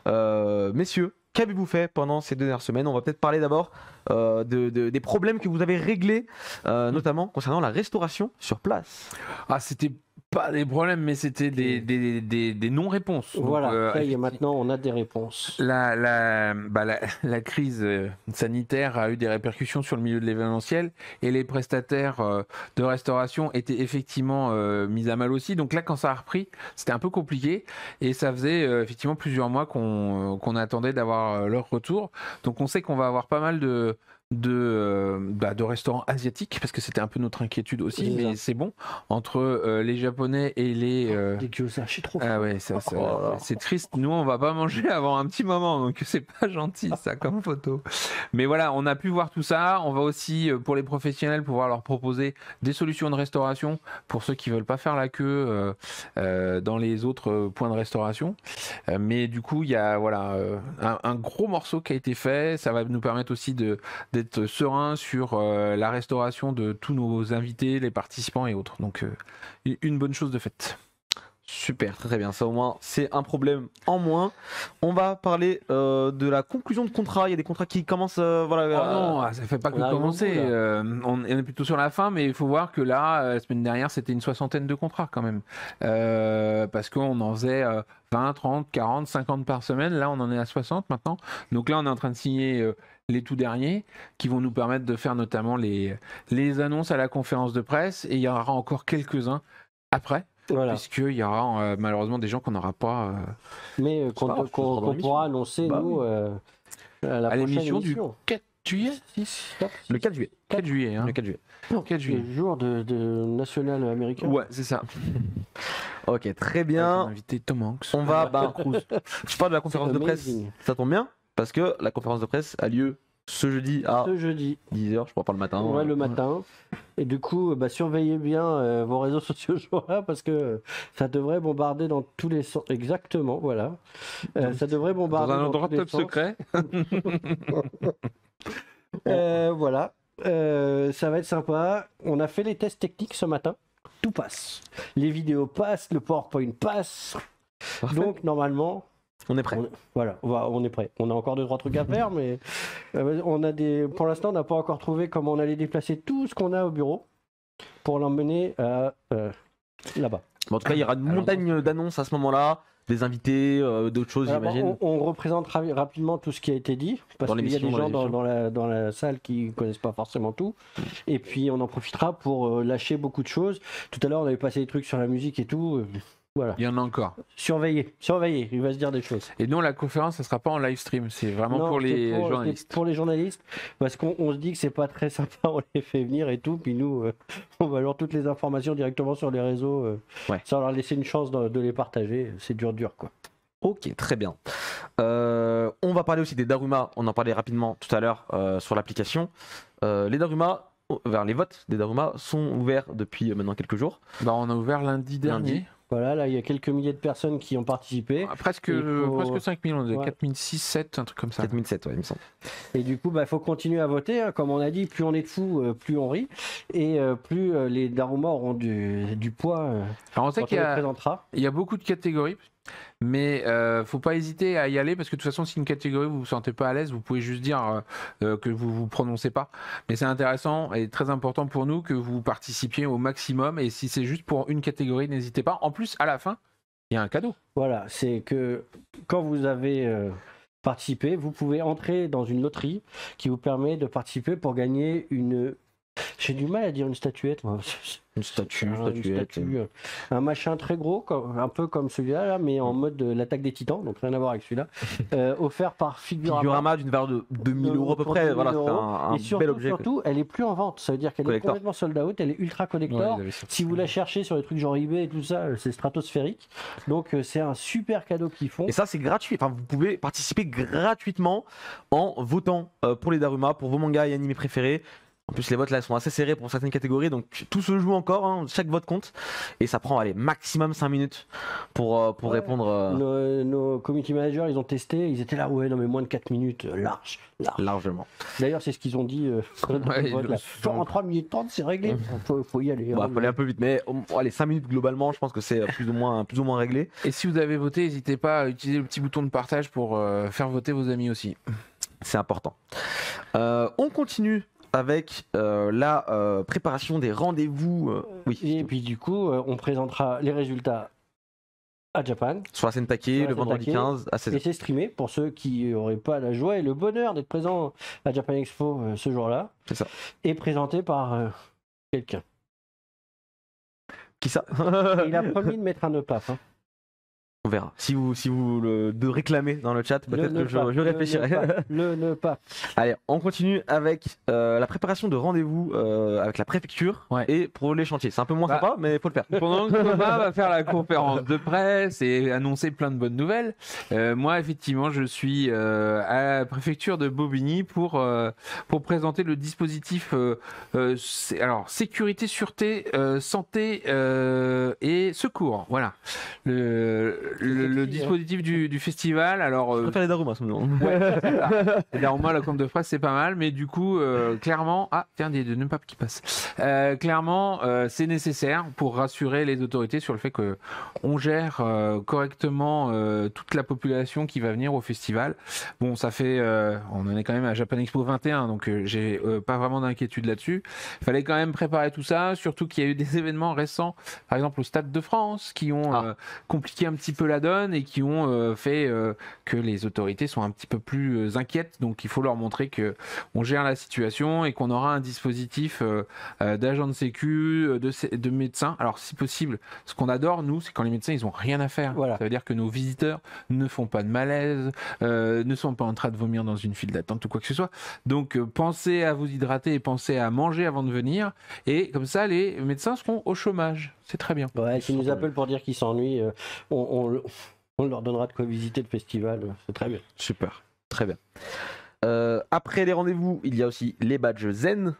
Messieurs, qu'avez-vous fait pendant ces 2 dernières semaines? On va peut-être parler d'abord des problèmes que vous avez réglés, notamment concernant la restauration sur place. Ah, c'était pas des problèmes, mais c'était des non-réponses. Donc, Voilà, ça y est, effectivement, maintenant, on a des réponses. la crise sanitaire a eu des répercussions sur le milieu de l'événementiel et les prestataires de restauration étaient effectivement mis à mal aussi. Donc là, quand ça a repris, c'était un peu compliqué et ça faisait effectivement plusieurs mois qu'on attendait d'avoir leur retour. Donc on sait qu'on va avoir pas mal de restaurants asiatiques parce que c'était un peu notre inquiétude aussi, C'est mais ça. c'est bon entre les japonais et les Des gyoza, je suis trop ah ouais, c'est triste. Nous, on va pas manger avant un petit moment, donc c'est pas gentil ça comme photo. Mais voilà, on a pu voir tout ça. On va aussi, pour les professionnels, pouvoir leur proposer des solutions de restauration pour ceux qui veulent pas faire la queue dans les autres points de restauration. Mais du coup, il y a un gros morceau qui a été fait. Ça va nous permettre aussi d'être serein sur la restauration de tous nos invités, les participants et autres. Donc, une bonne chose de faite. Super, très bien. Ça au moins, c'est un problème en moins. On va parler de la conclusion de contrat. Il y a des contrats qui commencent. Non, ça fait pas que on arrive au commencer. bout, là. On est plutôt sur la fin, mais il faut voir que là, la semaine dernière, c'était une 60aine de contrats quand même. Parce qu'on en faisait 20, 30, 40, 50 par semaine. Là, on en est à 60 maintenant. Donc là, on est en train de signer les tout derniers qui vont nous permettre de faire notamment les annonces à la conférence de presse. Et il y en aura encore quelques-uns après. Voilà. Puisqu'il y aura malheureusement des gens qu'on n'aura pas Mais pas grave, ce sera dans qu'on l'émission. pourra annoncer, Bah nous, à la à prochaine l'émission du émission. 4 juillet. Le 4 juillet. 4 juillet. Hein. Le 4 juillet. Non, 4 Le juillet. jour de national américain. Ouais, c'est ça. Ok, très On bien. a invité Tom Hanks. On va. Je parle de la conférence de presse. Amazing. Ça tombe bien parce que la conférence de presse a lieu ce jeudi à Ce jeudi, 10h, je crois pas le matin. ouais, le matin. Et du coup, surveillez bien vos réseaux sociaux ce jour-là parce que ça devrait bombarder dans tous les sens. Exactement, voilà. Ça devrait Dans bombarder un dans endroit tous les top sens. secret. Voilà. Ça va être sympa. On a fait les tests techniques ce matin. Tout passe. Les vidéos passent, le PowerPoint passe. Parfait. Donc, normalement, On est prêt. voilà, on est prêt. On a encore 2-3 trucs à faire, mais pour l'instant, on n'a pas encore trouvé comment on allait déplacer tout ce qu'on a au bureau pour l'emmener là-bas. Bon, en tout cas, il y aura une montagne d'annonces à ce moment-là, des invités, d'autres choses, Alors, j'imagine. on représente rapidement tout ce qui a été dit, parce Dans qu'il y a des l'émission, gens dans dans la salle qui ne connaissent pas forcément tout. Et puis, on en profitera pour lâcher beaucoup de choses. Tout à l'heure, on avait passé des trucs sur la musique et tout. Voilà. Il y en a encore. Surveillez, il va se dire des choses. Et non, la conférence, ça sera pas en live stream. C'est vraiment Non, pour les c'est journalistes. c'est pour les journalistes, parce qu'on se dit que c'est pas très sympa, on les fait venir et tout, puis nous, on va leur toutes les informations directement sur les réseaux, Ouais. sans leur laisser une chance de les partager. C'est dur, quoi. Ok, très bien. On va parler aussi des Daruma. On en parlait rapidement tout à l'heure sur l'application. Les Daruma, les votes des Daruma sont ouverts depuis maintenant quelques jours. Bah, on a ouvert lundi dernier. Lundi. Voilà, là, il y a quelques milliers de personnes qui ont participé. Presque, Il faut- presque 5 000, on est Ouais. 4 600, 7, un truc comme ça. 4007, ouais, il me semble. Et du coup, il faut continuer à voter. Hein. Comme on a dit, plus on est de fous, plus on rit. Et plus les Daruma auront du poids Alors on sait quand qu'il on y les a, présentera. il y a beaucoup de catégories, mais faut pas hésiter à y aller parce que de toute façon, si une catégorie vous vous sentez pas à l'aise, vous pouvez juste dire que vous vous prononcez pas. Mais c'est intéressant et très important pour nous que vous participiez au maximum. Et si c'est juste pour une catégorie, n'hésitez pas. En plus, à la fin, il y a un cadeau. Voilà, c'est que quand vous avez participé, vous pouvez entrer dans une loterie qui vous permet de participer pour gagner une... J'ai du mal à dire une statuette, moi. Une statue, Une statue, un machin très gros, un peu comme celui-là, là, mais en mode l'attaque des titans, donc rien à voir avec celui-là, offert par Figurama. Figurama d'une valeur de 2000 euros à peu Pour près. 2000 Voilà, c'est euros. un Et surtout, bel objet. surtout, elle est plus en vente, ça veut dire qu'elle est Collector. complètement sold out, elle est ultra collector. Si vous la cherchez sur les trucs genre eBay et tout ça, c'est stratosphérique. Donc c'est un super cadeau qu'ils font. Et ça, c'est gratuit. Enfin, vous pouvez participer gratuitement en votant pour les Daruma, pour vos mangas et animés préférés. En plus, les votes là sont assez serrés pour certaines catégories, donc tout se joue encore. Hein, chaque vote compte. Et ça prend, allez, maximum 5 minutes pour Ouais. répondre Nos community managers, ils ont testé, ils étaient là, ouais, non mais moins de 4 minutes, large. largement. D'ailleurs, c'est ce qu'ils ont dit dans le Ouais, vote, là. ils Genre, ont- en 3 minutes 30, c'est réglé. Faut y aller. Bon, hein. faut aller un peu vite, mais allez, 5 minutes globalement, je pense que c'est plus ou moins réglé. Et si vous avez voté, n'hésitez pas à utiliser le petit bouton de partage pour faire voter vos amis aussi. C'est important. On continue avec la préparation des rendez-vous. Oui, Et puis du coup, on présentera les résultats à Japan. sur la scène Sur taquée la le scène vendredi taquée. 15 à 16h. Et c'est streamé pour ceux qui n'auraient pas la joie et le bonheur d'être présents à Japan Expo ce jour-là. C'est ça. Et présenté par quelqu'un. Qui ça Il a promis de mettre un nœud pape. Hein. On verra. Si vous de réclamer dans le chat, peut-être Le que nœud pape, je réfléchirai. Le nœud pape. Allez, on continue avec la préparation de rendez-vous avec la préfecture Ouais. et pour les chantiers. C'est un peu moins Bah, sympa, mais faut le faire. Pendant que Thomas va faire la conférence de presse et annoncer plein de bonnes nouvelles, moi effectivement je suis à la préfecture de Bobigny pour présenter le dispositif alors sécurité, sûreté, santé et secours. Voilà. le dispositif du festival, alors Je préfère les Daruma, ce moment. les Daruma, la compte de presse, c'est pas mal, mais du coup, clairement, tiens, des deux papes qui passent. Clairement, c'est nécessaire pour rassurer les autorités sur le fait que on gère correctement toute la population qui va venir au festival. Bon, ça fait, on en est quand même à Japan Expo 21, donc j'ai pas vraiment d'inquiétude là-dessus. Il fallait quand même préparer tout ça, surtout qu'il y a eu des événements récents, par exemple au Stade de France, qui ont compliqué un petit peu la donne et qui ont fait que les autorités sont un petit peu plus inquiètes. Donc il faut leur montrer que on gère la situation et qu'on aura un dispositif d'agents de sécu, de médecins. Alors si possible, ce qu'on adore nous, c'est quand les médecins ils ont rien à faire. Voilà. Ça veut dire que nos visiteurs ne font pas de malaise, ne sont pas en train de vomir dans une file d'attente ou quoi que ce soit. Donc pensez à vous hydrater et pensez à manger avant de venir. Et comme ça, les médecins seront au chômage. C'est très bien. Ouais, s'ils nous appellent pour dire qu'ils s'ennuient, on leur donnera de quoi visiter le festival. C'est très bien. Super, très bien. Après les rendez-vous, il y a aussi les badges Zen.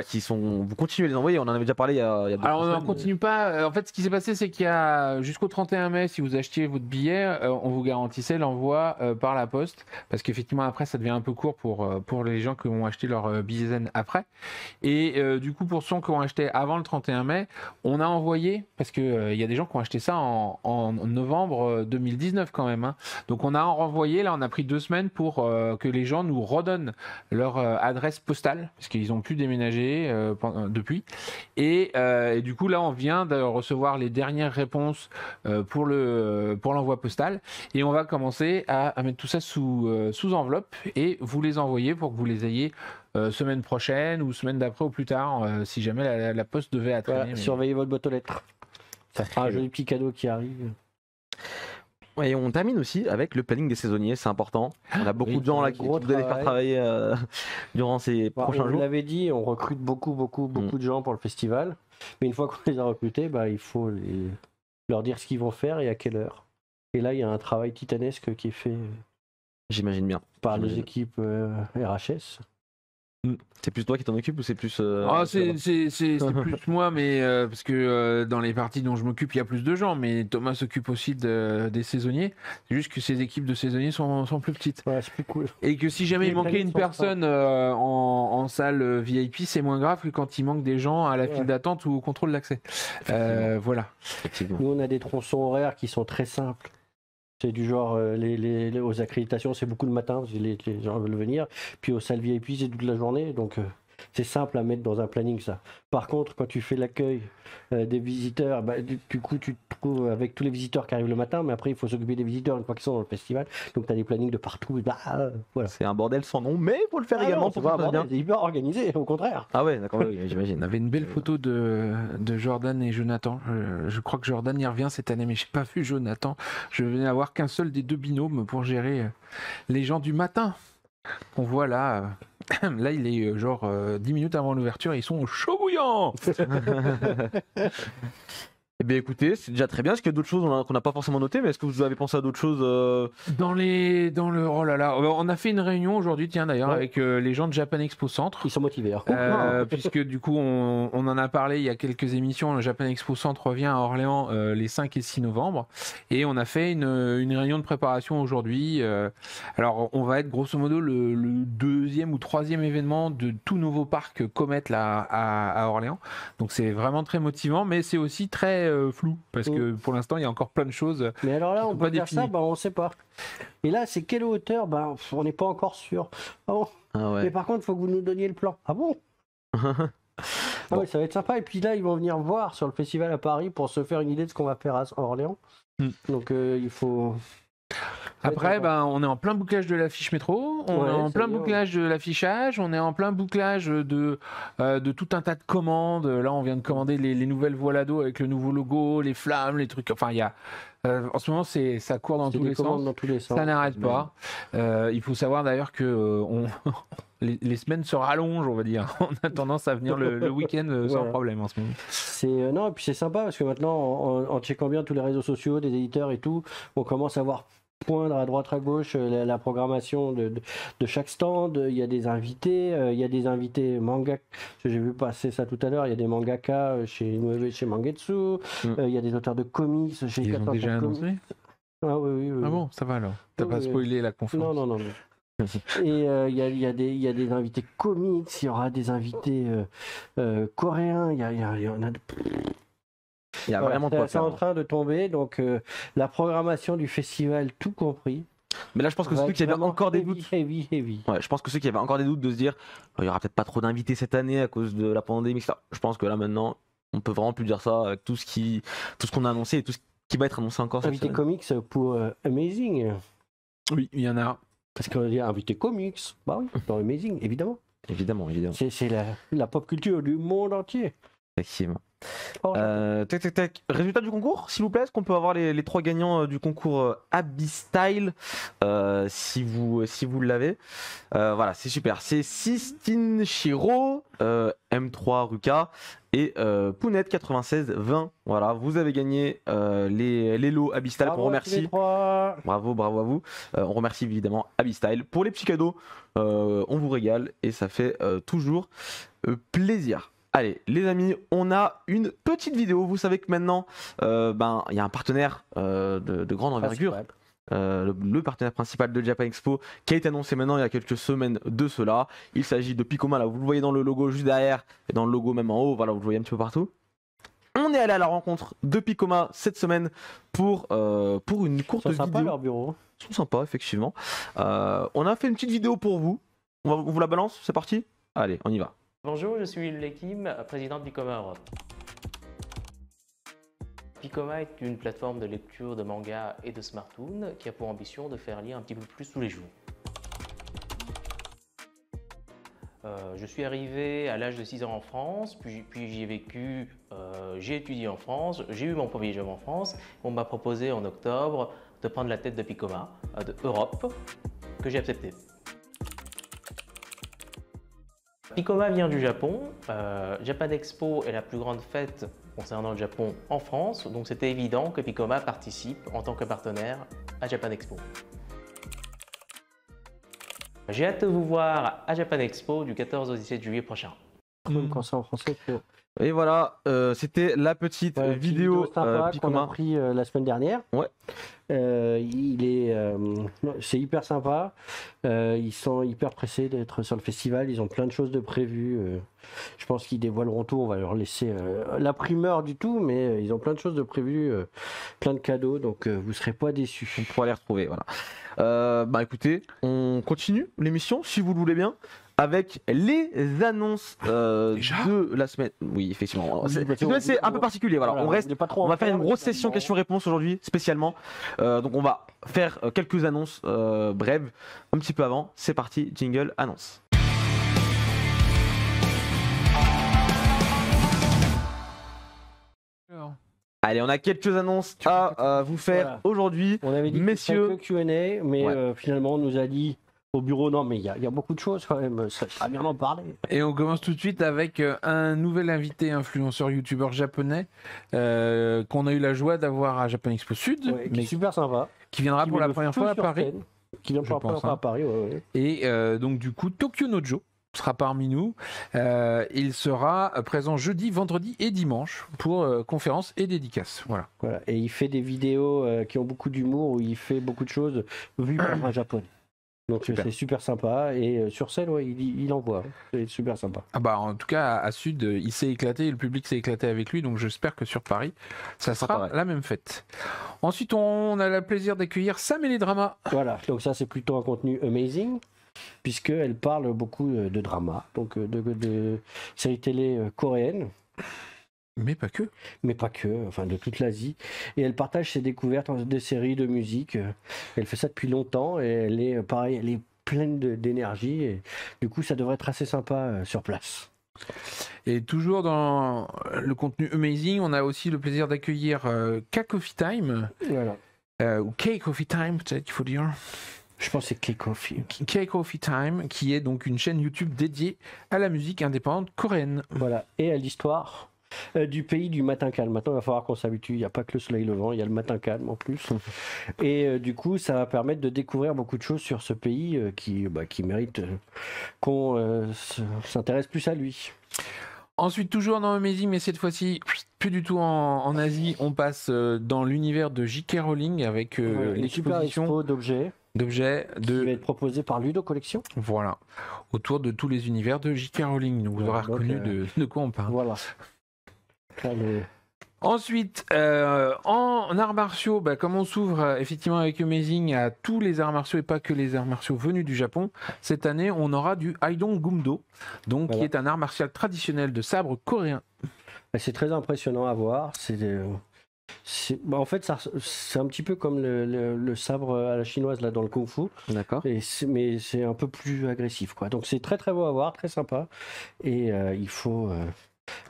Qui sont. Vous continuez à les envoyer, on en avait déjà parlé il y a 2 Alors on semaines. n'en continue pas. En fait, ce qui s'est passé, c'est qu'il y a jusqu'au 31 mai, si vous achetiez votre billet, on vous garantissait l'envoi par la poste, parce qu'effectivement après ça devient un peu court pour les gens qui ont acheté leur billet Zen après. Et du coup pour ceux qui ont acheté avant le 31 mai, on a envoyé, parce que il y a des gens qui ont acheté ça en novembre 2019 quand même. Hein. Donc on a renvoyé, là on a pris 2 semaines pour que les gens nous redonnent leur adresse postale, parce qu'ils ont pu déménager depuis et du coup là on vient de recevoir les dernières réponses pour l'envoi postal et on va commencer à mettre tout ça sous enveloppe et vous les envoyer pour que vous les ayez semaine prochaine ou semaine d'après ou plus tard si jamais la poste devait traîner. Voilà, surveillez votre boîte aux lettres. Ça fera un joli petit cadeau qui arrive. Et on termine aussi avec le planning des saisonniers, c'est important. On a beaucoup de gens là qui vous allez faire travailler durant ces prochains jours. Vous l'avez dit, on recrute beaucoup de gens pour le festival. Mais une fois qu'on les a recrutés, il faut leur dire ce qu'ils vont faire et à quelle heure. Et là, il y a un travail titanesque qui est fait J'imagine bien. par les équipes RHS. C'est plus toi qui t'en occupes ou c'est plus c'est plus moi, mais parce que dans les parties dont je m'occupe, il y a plus de gens, mais Thomas s'occupe aussi des saisonniers. C'est juste que ces équipes de saisonniers sont plus petites. Ouais, c'est plus cool. Et que si jamais il manquait une personne en salle VIP, c'est moins grave que quand il manque des gens à la file d'attente ou au contrôle d'accès. Voilà. Nous, on a des tronçons horaires qui sont très simples. C'est du genre, aux accréditations, c'est beaucoup le matin, parce que les gens veulent venir. Puis aux salles VIP, c'est toute la journée. Donc, c'est simple à mettre dans un planning, ça. Par contre, quand tu fais l'accueil des visiteurs, du coup, tu te trouves avec tous les visiteurs qui arrivent le matin, mais après, il faut s'occuper des visiteurs une fois qu'ils sont dans le festival. Donc, tu as des plannings de partout. Voilà. C'est un bordel sans nom, mais il faut le faire également pour faire bien. C'est hyper organisé, au contraire. Ah ouais, d'accord, oui, j'imagine. On avait une belle photo de Jordan et Jonathan. Je crois que Jordan y revient cette année, mais je n'ai pas vu Jonathan. Je venais avoir qu'un seul des 2 binômes pour gérer les gens du matin. On voit là, là il est genre 10 minutes avant l'ouverture et ils sont chaud bouillants. Eh bien écoutez, c'est déjà très bien. Est-ce qu'il y a d'autres choses qu'on n'a pas forcément notées, mais est-ce que vous avez pensé à d'autres choses dans le oh là là, on a fait une réunion aujourd'hui, tiens d'ailleurs, avec les gens de Japan Expo Centre. Ils sont motivés. Hein. Puisque du coup on en a parlé il y a quelques émissions. Le Japan Expo Centre revient à Orléans les 5 et 6 novembre et on a fait une réunion de préparation aujourd'hui. Alors on va être grosso modo le 2e ou 3e événement de tout nouveau parc Comet là à Orléans. Donc c'est vraiment très motivant, mais c'est aussi très flou parce que pour l'instant il y a encore plein de choses. Mais alors là on peut faire ça, on sait pas. Et là c'est quelle hauteur, on n'est pas encore sûr. Ah bon. Mais par contre il faut que vous nous donniez le plan. Ah bon. Ouais, ça va être sympa. Et puis là ils vont venir voir sur le festival à Paris pour se faire une idée de ce qu'on va faire à Orléans. Donc il faut. Après, on est en plein bouclage de l'affiche métro, on est en plein bouclage de l'affichage, on est en plein bouclage de tout un tas de commandes. Là, on vient de commander les nouvelles voiles à dos avec le nouveau logo, les flammes, les trucs. Enfin, il y a en ce moment, ça court dans tous les sens. Ça n'arrête pas. Il faut savoir d'ailleurs que les semaines se rallongent, on va dire. On a tendance à venir le week-end sans problème en ce moment. Non, et puis c'est sympa parce que maintenant, en checkant bien tous les réseaux sociaux, des éditeurs et tout, on commence à voir poindre à droite à gauche la programmation de chaque stand. Il y a des invités manga, j'ai vu passer ça tout à l'heure, il y a des mangaka chez Mangetsu, il y a des auteurs de comics chez Ils ont déjà annoncé Ah oui, oui, oui. Ah bon, ça va alors. T'as Oui, pas oui. spoilé la conférence. Non. Et il y a des invités comiques, il y aura des invités coréens, il y en a. Il y a Voilà, vraiment de quoi c'est en faire. train de tomber, donc la programmation du festival, tout compris. Mais là, je pense que va ceux être qui avaient vraiment encore des heavy, doutes. heavy. Ouais, je pense que ceux qui avaient encore des doutes de se dire, il y aura peut-être pas trop d'invités cette année à cause de la pandémie, etc. Je pense que là maintenant, on peut vraiment plus dire ça avec tout ce qu'on a annoncé et tout ce qui va être annoncé encore cette Invité semaine. comics pour Amazing. Oui, il y en a. Parce qu'on dit invité comics. Bah oui, dans Amazing, évidemment. Évidemment. C'est la pop culture du monde entier. Effectivement. Oh, Tac. Résultat du concours, s'il vous plaît. Est-ce qu'on peut avoir les 3 gagnants du concours Abyss Style si vous l'avez. Voilà, c'est super. C'est Sistine Shiro, M3 Ruka et Pounet 9620. Voilà, vous avez gagné les lots Abyss Style. bravo On à tous les remercie. trois. Bravo à vous. On remercie évidemment Abyss Style pour les petits cadeaux. On vous régale et ça fait toujours plaisir. Allez, les amis, on a une petite vidéo. Vous savez que maintenant, il y a un partenaire de grande envergure, le partenaire principal de Japan Expo, qui a été annoncé maintenant il y a quelques semaines de cela. Il s'agit de Piccoma. Là, vous le voyez dans le logo juste derrière et dans le logo même en haut. Voilà, vous le voyez un petit peu partout. On est allé à la rencontre de Piccoma cette semaine pour une courte C'est sympa vidéo. leur bureau. Ils sont sympas, effectivement. On a fait une petite vidéo pour vous. On vous la balance, c'est parti. Allez, on y va. Bonjour, je suis Lekim, président de Piccoma Europe. Piccoma est une plateforme de lecture de manga et de smarttoon qui a pour ambition de faire lire un petit peu plus tous les jours. Je suis arrivé à l'âge de 6 ans en France, puis j'y ai vécu, j'ai étudié en France, j'ai eu mon premier job en France. On m'a proposé en octobre de prendre la tête de Piccoma, de Europe, que j'ai accepté. Piccoma vient du Japon. Japan Expo est la plus grande fête concernant le Japon en France, donc c'était évident que Piccoma participe en tant que partenaire à Japan Expo. J'ai hâte de vous voir à Japan Expo du 14 au 17 juillet prochain. Même quand c'est en français. Et voilà, c'était la petite vidéo sympa qu'on a Piccoma. pris la semaine dernière. Ouais. C'est hyper sympa. Ils sont hyper pressés d'être sur le festival. Ils ont plein de choses de prévues. Je pense qu'ils dévoileront tout. On va leur laisser la primeur du tout, mais ils ont plein de choses de prévues, plein de cadeaux. Donc vous serez pas déçus. On pourra les retrouver, voilà. Écoutez, on continue l'émission si vous le voulez bien avec les annonces de la semaine. Oui, effectivement. C'est un peu particulier. Voilà. On va faire une grosse session questions-réponses aujourd'hui spécialement. Donc on va faire quelques annonces brèves un petit peu avant. C'est parti, jingle annonce. Allez, on a quelques annonces à vous faire aujourd'hui. On avait dit messieurs. que Q&A, mais Ouais. finalement on nous a dit au bureau non, mais il y a beaucoup de choses quand même. Ça va bien en parler. Et on commence tout de suite avec un nouvel invité influenceur youtubeur japonais qu'on a eu la joie d'avoir à Japan Expo Sud, Ouais, qui mais est super sympa. qui viendra Qui pour met la le première feu fois à sur Paris. scène, qui vient Je pour la première pense, fois hein. à Paris. Ouais. Et donc du coup, Tokyo Nojo sera parmi nous. Il sera présent jeudi, vendredi et dimanche pour conférences et dédicaces. Voilà. Voilà. Et il fait des vidéos qui ont beaucoup d'humour, où il fait beaucoup de choses vues par un japonais. Donc Super. c'est super sympa. Et sur scène, ouais, il envoie. Hein. C'est super sympa. Ah bah, en tout cas, à Sud, il s'est éclaté, le public s'est éclaté avec lui, donc j'espère que sur Paris, ça sera pareil. la même fête. Ensuite, on a le plaisir d'accueillir Sam et les dramas. Voilà. Donc ça, c'est plutôt un contenu amazing, puisqu'elle parle beaucoup de drama, donc de séries télé coréennes. Mais pas que. Mais pas que, enfin de toute l'Asie. Et elle partage ses découvertes des séries de musique. Elle fait ça depuis longtemps et elle est pareil, elle est pleine d'énergie. Et du coup, ça devrait être assez sympa sur place. Et toujours dans le contenu amazing, on a aussi le plaisir d'accueillir K-Coffee Time, Voilà. ou K-Coffee Time, peut-être qu'il faut dire. Je pense que c'est K-Coffee. K-Coffee Time, qui est donc une chaîne YouTube dédiée à la musique indépendante coréenne. Voilà. Et à l'histoire du pays du matin calme. Maintenant, il va falloir qu'on s'habitue. Il n'y a pas que le soleil levant, il y a le matin calme en plus. Et du coup, ça va permettre de découvrir beaucoup de choses sur ce pays qui mérite qu'on s'intéresse plus à lui. Ensuite, toujours dans Amazing, mais cette fois-ci, plus du tout en Asie, on passe dans l'univers de J.K. Rowling avec Une super l'exposition expo d'objets d'objets qui va être proposée par Ludo Collection. Voilà, autour de tous les univers de J.K. Rowling. Donc, vous aurez reconnu de quoi on parle. Voilà. Là, Ensuite, en arts martiaux, comme on s'ouvre effectivement avec Amazing à tous les arts martiaux et pas que les arts martiaux venus du Japon, cette année on aura du Aidong Gumdo, donc qui est un art martial traditionnel de sabre coréen. c'est très impressionnant à voir. En fait, c'est un petit peu comme le sabre à la chinoise là dans le kung-fu. D'accord. Mais c'est un peu plus agressif, quoi. Donc c'est très très beau à voir, très sympa. Et il faut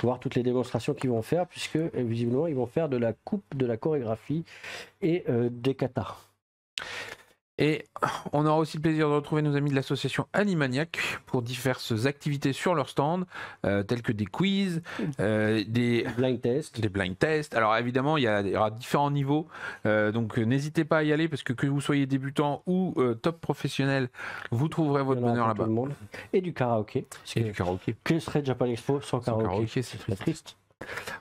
voir toutes les démonstrations qu'ils vont faire, puisque visiblement ils vont faire de la coupe, de la chorégraphie et des katas. Et on aura aussi le plaisir de retrouver nos amis de l'association Animaniac pour diverses activités sur leur stand, telles que des quiz, des blind tests. Alors évidemment, il y aura différents niveaux, donc n'hésitez pas à y aller parce que vous soyez débutant ou top professionnel, vous trouverez votre bonheur là-bas. Et du karaoké. Que serait Japan Expo sans karaoké? C'est très triste.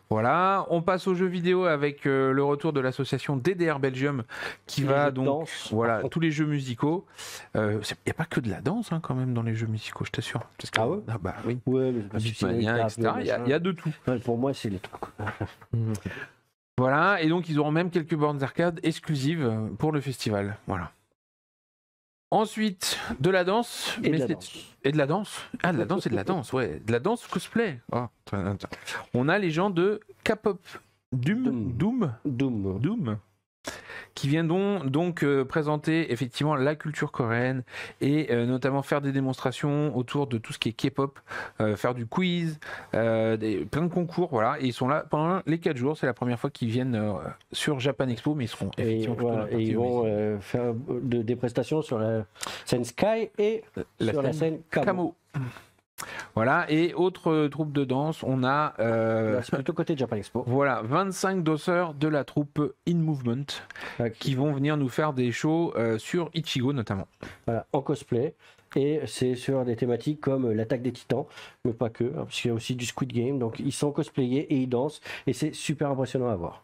Voilà, on passe aux jeux vidéo avec le retour de l'association DDR Belgium qui va donc voilà tous les jeux musicaux. Il n'y a pas que de la danse quand même dans les jeux musicaux, je t'assure. Ah ouais, oui. Ouais, Beatmania, etc. Il y a de tout. Ouais, pour moi, c'est les trucs. Voilà, et donc ils auront même quelques bornes d'arcade exclusives pour le festival. Voilà. Ensuite, de la danse. Et de la danse. Ah, de la danse et de la danse, ouais. De la danse cosplay. Oh, on a les gens de K-pop Doom, qui viendront donc présenter effectivement la culture coréenne et notamment faire des démonstrations autour de tout ce qui est K-pop, faire du quiz, plein de concours, voilà. Et ils sont là pendant les 4 jours. C'est la première fois qu'ils viennent sur Japan Expo, mais ils seront effectivement et ils vont faire des prestations sur la scène Sky et sur la scène Kamo. Voilà, et autre troupe de danse, on a... c'est plutôt côté Japan Expo. Voilà, 25 danseurs de la troupe In Movement qui vont venir nous faire des shows sur Ichigo notamment. Voilà, en cosplay. Et c'est sur des thématiques comme l'attaque des titans, mais pas que, parce qu'il y a aussi du Squid Game. Donc ils sont cosplayés et ils dansent, et c'est super impressionnant à voir.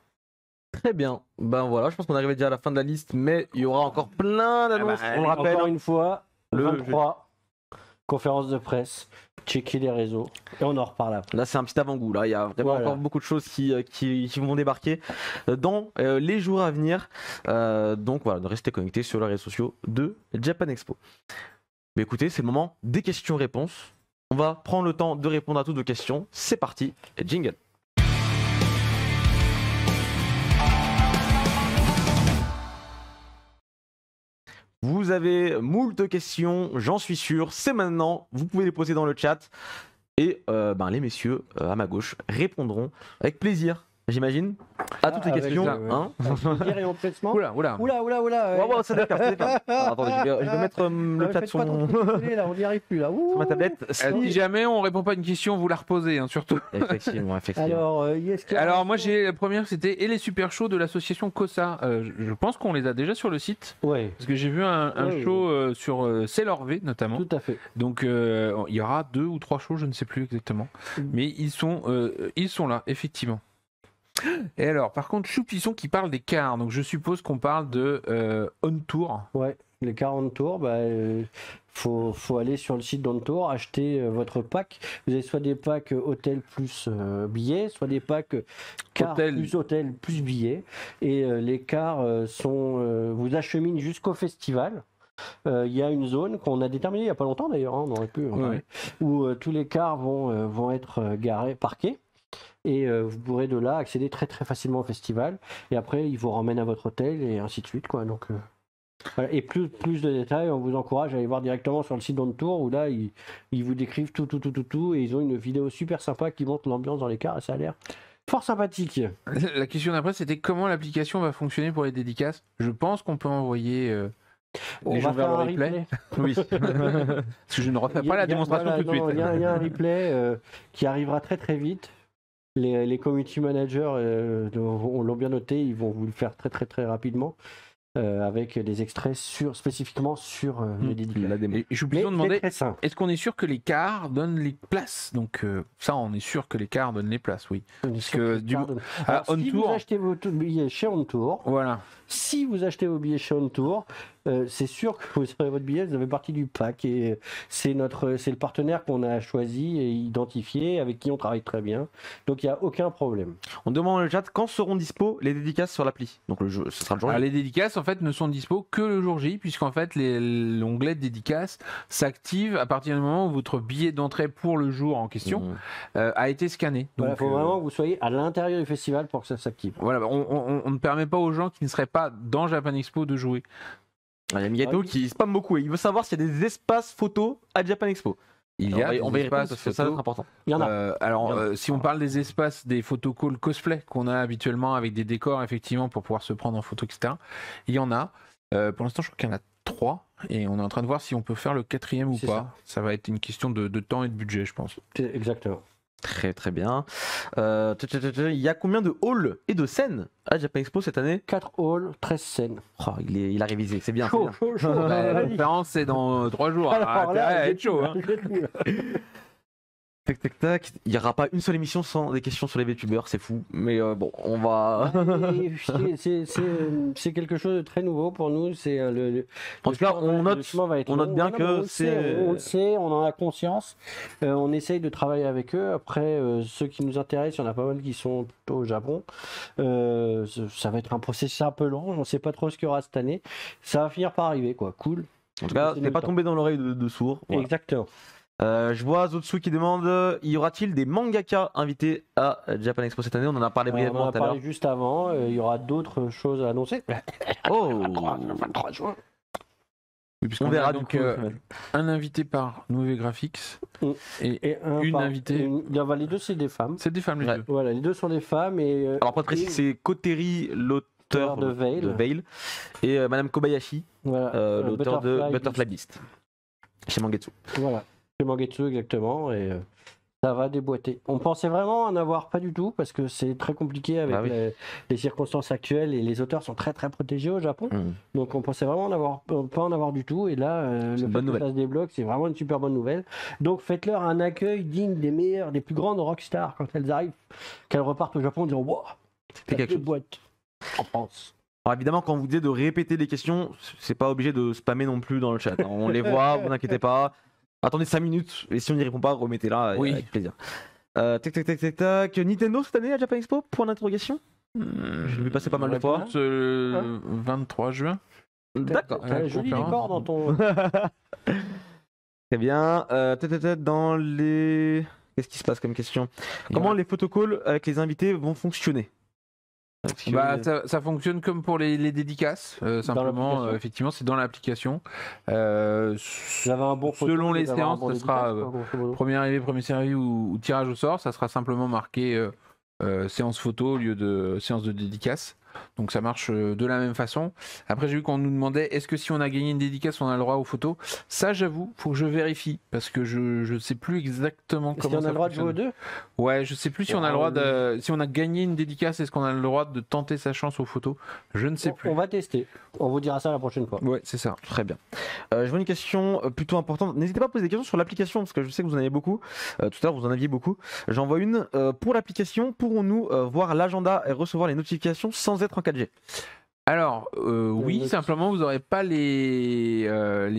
Très bien. Voilà, je pense qu'on arrivait déjà à la fin de la liste, mais il y aura encore plein d'annonces. On le rappelle. Encore une fois, le 23, conférence de presse. Checker les réseaux et on en reparle après. Là, c'est un petit avant-goût. Là, il y a vraiment encore beaucoup de choses qui vont débarquer dans les jours à venir. Donc voilà, restez connectés sur les réseaux sociaux de Japan Expo. Mais écoutez, c'est le moment des questions-réponses. On va prendre le temps de répondre à toutes vos questions. C'est parti, jingle. Vous avez moult questions, j'en suis sûr. C'est maintenant, vous pouvez les poser dans le chat. Et les messieurs à ma gauche répondront avec plaisir, j'imagine, à toutes les questions. Et empressement. Oula. Ça décale. Attendez, je vais mettre le chat sur on n'y arrive plus là. Sur ma tablette. Si jamais on répond pas à une question, vous la reposez, surtout. Effectivement. Alors moi j'ai la première, c'était et les super shows de l'association COSA. Je pense qu'on les a déjà sur le site. Ouais. Parce que j'ai vu un show sur Sailor V notamment. Tout à fait. Donc il y aura 2 ou 3 shows, je ne sais plus exactement. Mais ils sont là, effectivement. Et alors, par contre, Choupisson qui parle des cars, donc je suppose qu'on parle de On Tour. Ouais, les 40 tours, faut aller sur le site d'On Tour, acheter votre pack. Vous avez soit des packs hôtel plus billets, soit des packs cars plus hôtel plus billets. Et les cars vous acheminent jusqu'au festival. Il y a une zone qu'on a déterminée il n'y a pas longtemps d'ailleurs, on aurait pu, où tous les cars vont être parqués. Et vous pourrez de là accéder très très facilement au festival. Et après, ils vous ramènent à votre hôtel et ainsi de suite, quoi. Donc, voilà. Et plus de détails, on vous encourage à aller voir directement sur le site d'On Tour où là, ils vous décrivent tout. Et ils ont une vidéo super sympa qui montre l'ambiance dans les cars et ça a l'air fort sympathique. La question d'après, c'était comment l'application va fonctionner pour les dédicaces. Je pense qu'on peut envoyer... on va faire un replay. Oui. Parce que je ne refais pas la démonstration tout de suite. Il y a un replay qui arrivera très très vite. Les community managers l'ont bien noté, ils vont vous le faire très très très rapidement. avec des extraits spécifiquement sur les dédicaces. La démo. Et je vous Mais plutôt c'est demander, très simple. est-ce qu'on est sûr que les cars donnent les places? Donc ça, on est sûr que les cars donnent les places, oui. Parce que du- Alors, On si Tour- vous achetez vos billets chez On Tour, Voilà. si vous achetez vos billets chez On Tour, c'est sûr que vous aurez votre billet, vous avez partie du pack et c'est le partenaire qu'on a choisi et identifié, avec qui on travaille très bien. Donc il n'y a aucun problème. On demande dans le chat quand seront dispo les dédicaces sur l'appli. Donc ce sera le jour. Alors, les dédicaces en fait ne sont dispo que le jour J, puisqu'en fait l'onglet dédicaces s'active à partir du moment où votre billet d'entrée pour le jour en question a été scanné. Il Donc, faut vraiment que vous soyez à l'intérieur du festival pour que ça s'active. voilà, on ne permet pas aux gens qui ne seraient pas dans Japan Expo de jouer. Il y a Miyato qui spamme beaucoup et il veut savoir s'il y a des espaces photos à Japan Expo. Il y a on va des y répondre espaces parce que ça va être photos. important. Il y en a. Si on parle des espaces des photocalls cosplay qu'on a habituellement avec des décors effectivement pour pouvoir se prendre en photo, etc. Il y en a. Pour l'instant, je crois qu'il y en a 3 et on est en train de voir si on peut faire le 4e ou C'est pas. Ça va être une question de temps et de budget, je pense. Exactement. Très très bien. Il y a combien de halls et de scènes à Japan Expo cette année? 4 halls, 13 scènes. Oh, il a révisé, c'est bien. c'est Chaud, bien. chaud, chaud. La conférence, c'est dans 3 jours. Alors Ah, là, intérêt à être chaud. Hein. Tac tac tac. Il n'y aura pas une seule émission sans des questions sur les VTubers, c'est fou. Mais bon, on va. C'est quelque chose de très nouveau pour nous. C'est En tout cas, on note bien que on le sait, on en a conscience. On essaye de travailler avec eux. Après, ceux qui nous intéressent, il y en a pas mal qui sont plutôt au Japon. Ça va être un processus un peu long. On ne sait pas trop ce qu'il y aura cette année. Ça va finir par arriver, quoi. Cool. En tout cas, C'est t'es le pas temps. tombé dans l'oreille de sourd. Voilà. Exactement. Je vois Zotsu qui demande y aura-t-il des mangaka invités à Japan Expo cette année? On en a parlé On en brièvement a tout à l'heure. parlé juste avant. Il y aura d'autres choses à annoncer. Oh, 23 juin. Oui, puisqu'on on verra a du donc coup. un invité par Nové Graphics Mm. et Et une invitée. Les deux, c'est des femmes. C'est des femmes les Ouais. deux. Voilà, les deux sont des femmes. Et, Alors pour être précis, c'est Koteri, l'auteur de Veil. et Madame Kobayashi, voilà, l'auteur de Butterfly Beast. Beast chez Mangetsu. Voilà, chez Mangetsu exactement, et ça va déboîter. On pensait vraiment en avoir pas du tout, parce que c'est très compliqué avec Bah oui. les circonstances actuelles, et les auteurs sont très très protégés au Japon, donc on pensait vraiment pas en avoir du tout, et là, le fait une bonne que nouvelle. ça se débloque, c'est vraiment une super bonne nouvelle. Donc faites-leur un accueil digne des meilleures, des plus grandes rockstars quand elles arrivent, qu'elles repartent au Japon en disant « Wow, C'est quelque chose. boîte en France ». Alors évidemment, quand on vous dit de répéter les questions, c'est pas obligé de spammer non plus dans le chat. hein. On les voit, vous inquiétez pas. Attendez 5 minutes, et si on n'y répond pas, remettez-la Oui. avec plaisir. Tac tac tac tac tac. Nintendo cette année à Japan Expo? Point d'interrogation. Je l'ai vu passer pas mal de fois. Réponse, le 23 juin. D'accord. T'as un joli conférence. décor dans ton... Très bien. Dans les... Qu'est-ce qui se passe comme question? Comment les photocalls avec les invités vont fonctionner? Parce que- Bah, ça fonctionne comme pour les dédicaces, simplement, l'application. effectivement, c'est dans l'application. Vous avez un bon photo, Selon les vous avez un séances, bon ce sera dédicace, quoi, grosso modo. premier arrivé, premier servi ou tirage au sort, ça sera simplement marqué séance photo au lieu de séance de dédicace. Donc ça marche de la même façon. Après, j'ai vu qu'on nous demandait est-ce que si on a gagné une dédicace, on a le droit aux photos. Ça, j'avoue, faut que je vérifie parce que je sais plus exactement Est-ce comment qu'on a ça le droit de jouer aux fonctionne. deux? Ouais, je sais plus si on a le droit de. Si on a gagné une dédicace, est-ce qu'on a le droit de tenter sa chance aux photos? Je ne sais plus. On va tester. On vous dira ça la prochaine fois. Ouais, c'est ça. Très bien. Je vois une question plutôt importante. N'hésitez pas à poser des questions sur l'application parce que je sais que vous en avez beaucoup. Tout à l'heure, vous en aviez beaucoup. J'en vois une. Pour l'application, pourrons-nous voir l'agenda et recevoir les notifications sans être en 4G? Alors, oui, notes. simplement, vous n'aurez pas les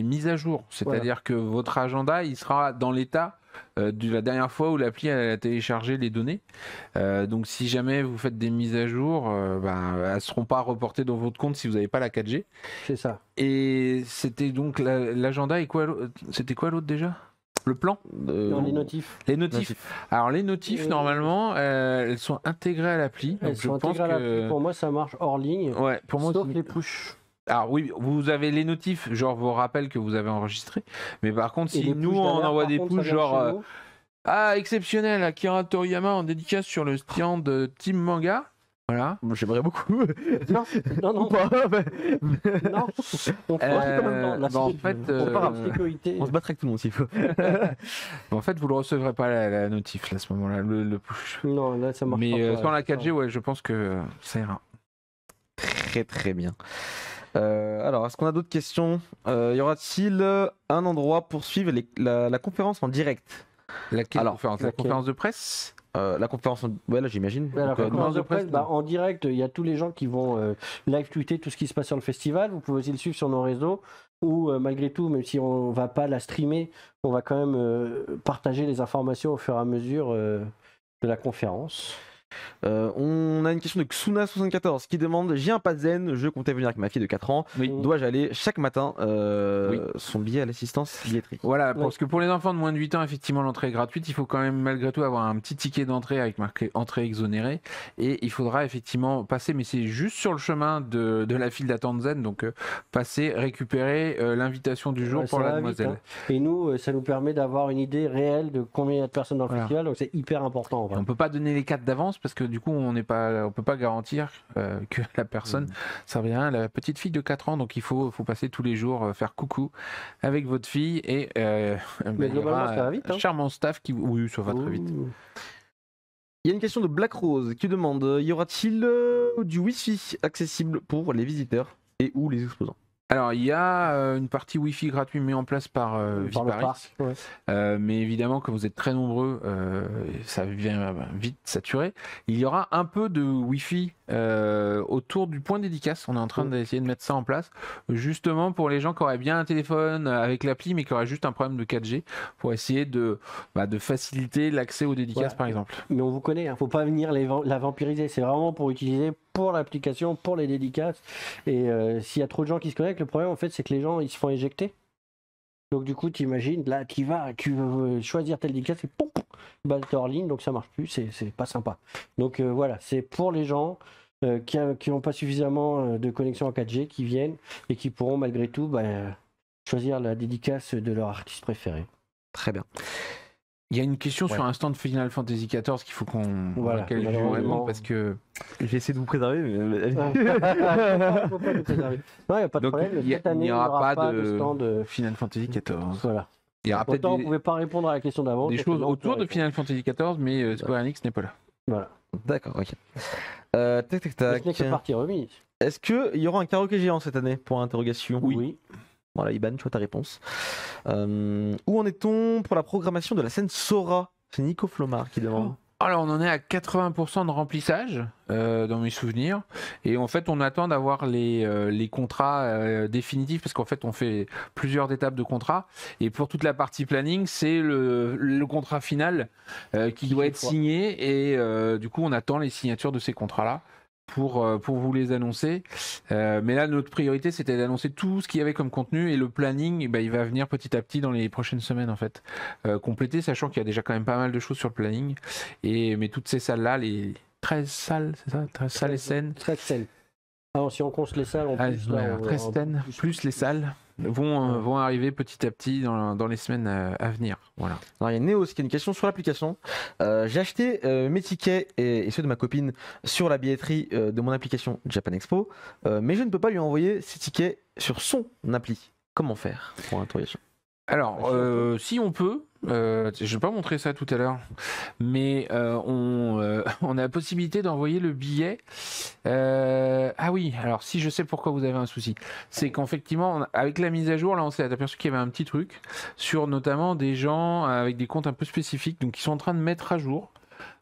mises à jour. C'est-à-dire que votre agenda, il sera dans l'état de la dernière fois où l'appli a téléchargé les données. Donc, si jamais vous faites des mises à jour, elles ne seront pas reportées dans votre compte si vous n'avez pas la 4G. C'est ça. Et c'était donc l'agenda et quoi l'autre? C'était quoi l'autre déjà? Le plan? Dans les notifs. Les notifs. Alors, les notifs, normalement, elles sont intégrées à l'appli. Elles Donc, sont intégrées à l'appli. Pour moi, ça marche hors ligne. Ouais, pour moi Sauf aussi. les push. Alors oui, vous avez les notifs, genre vos rappels que vous avez enregistrés. Mais par contre, Et si les nous push on d'alerte, envoie par des contre, ça push vient de genre chez nous. ah exceptionnel, Akira Toriyama en dédicace sur le stand de Team Manga. Voilà. J'aimerais beaucoup. Non, non, Ou non. pas, mais- non. On fera Euh, quand même dans la bah, en fait, sécurité. On se battrait avec tout le monde s'il faut. En fait, vous le recevrez pas la notif là, à ce moment-là, le push. Non, là, ça marche Mais pas. sans la 4G, ouais, je pense que ça ira. Très très bien. Alors, est-ce qu'on a d'autres questions? Y aura-t-il un endroit pour suivre la conférence en direct? Laquelle Alors, conférence? La conférence de presse? La conférence, ouais, là j'imagine. Alors, Donc, conférence de presse, non. en direct, il y a tous les gens qui vont live tweeter tout ce qui se passe sur le festival. Vous pouvez aussi le suivre sur nos réseaux. Ou malgré tout, même si on va pas la streamer, on va quand même partager les informations au fur et à mesure de la conférence. on a une question de Xuna74 qui demande: j'ai un pas zen, je comptais venir avec ma fille de 4 ans. Oui. Dois-je aller chaque matin Oui. son billet à l'assistance billetterie? Voilà, Oui. parce que pour les enfants de moins de 8 ans, effectivement, l'entrée est gratuite. Il faut quand même malgré tout avoir un petit ticket d'entrée avec marqué entrée exonérée. Et il faudra effectivement passer, mais c'est juste sur le chemin de la file d'attente zen. Donc passer, récupérer l'invitation du jour Ouais, pour ça la va demoiselle. vite, hein. Et nous, ça nous permet d'avoir une idée réelle de combien il y a de personnes dans le Voilà. festival. Donc c'est hyper important. En Et vrai. on peut pas donner les cartes d'avance parce que du coup on peut pas garantir que la personne servira à la petite fille de 4 ans, donc il faut passer tous les jours faire coucou avec votre fille et il y globalement, aura ça va vite, hein. un charmant staff qui oui ça va très vite. Ouh. Il y a une question de Black Rose qui demande: y aura-t-il du Wi-Fi accessible pour les visiteurs et ou les exposants? Alors il y a une partie Wi-Fi gratuite mise en place par Par le Viparis. parc, ouais. Mais évidemment, comme vous êtes très nombreux, ça vient vite saturer. Il y aura un peu de Wi-Fi autour du point dédicace. On est en train d'essayer de mettre ça en place, justement pour les gens qui auraient bien un téléphone avec l'appli, mais qui auraient juste un problème de 4G, pour essayer de faciliter l'accès aux dédicaces, Ouais. par exemple. Mais on vous connaît, hein. Faut pas venir la vampiriser. C'est vraiment pour utiliser pour l'application, pour les dédicaces. Et s'il y a trop de gens qui se connectent, le problème en fait, c'est que les gens ils se font éjecter. Donc du coup, tu imagines, là, tu veux choisir telle dédicace et poum, bah, t'es hors ligne, donc ça marche plus, c'est pas sympa. Donc voilà, c'est pour les gens qui n'ont pas suffisamment de connexion en 4G, qui viennent et qui pourront malgré tout choisir la dédicace de leur artiste préféré. Très bien. Il y a une question Ouais. sur un stand Final Fantasy XIV qu'il faut qu'on Voilà, laquelle je malheureusement. réponde parce que J'ai essayé de vous préserver, mais. Faut pas nous préserver. Non, il n'y a pas de donc problème. il Cette année, n'y aura pas de de stand. Final Fantasy XIV. Voilà. Il y aura peut-être Autant on des- ne pouvait pas répondre à la question d'avant. des donc choses là, on peut autour de répondre. Final Fantasy XIV, mais Square Enix n'est pas là. Voilà. D'accord, ok. Tac, tac, Ce tac. n'est que partie remise. Est-ce qu'il y aura un karaoké géant cette année pour interrogation? Oui. Voilà, Iban, tu vois ta réponse. Où en est-on pour la programmation de la scène Sora? C'est Nico Flomar qui demande. Alors on en est à 80% de remplissage dans mes souvenirs et en fait on attend d'avoir les contrats définitifs parce qu'en fait on fait plusieurs étapes de contrat et pour toute la partie planning c'est le contrat final qui doit être signé et du coup on attend les signatures de ces contrats-là pour vous les annoncer. Mais là, notre priorité, c'était d'annoncer tout ce qu'il y avait comme contenu et le planning, eh ben, il va venir petit à petit dans les prochaines semaines, en fait. Compléter, sachant qu'il y a déjà quand même pas mal de choses sur le planning. Mais toutes ces salles-là, les 13 salles, c'est ça 13 salles et scènes. 13 scènes. Alors, si on compte les salles, en Ah, plus, ouais, là, on- 13 on- scènes, plus les salles, vont arriver petit à petit dans les semaines à venir. Voilà. Alors, il y a Néos qui a une question sur l'application. J'ai acheté mes tickets et ceux de ma copine sur la billetterie de mon application Japan Expo, mais je ne peux pas lui envoyer ses tickets sur son appli. Comment faire pour l'interrogation? Alors, si on peut, je vais pas montrer ça tout à l'heure, mais on a la possibilité d'envoyer le billet. Ah oui, alors si je sais pourquoi vous avez un souci, c'est qu'effectivement, avec la mise à jour, là, on s'est aperçu qu'il y avait un petit truc sur notamment des gens avec des comptes un peu spécifiques, donc ils sont en train de mettre à jour.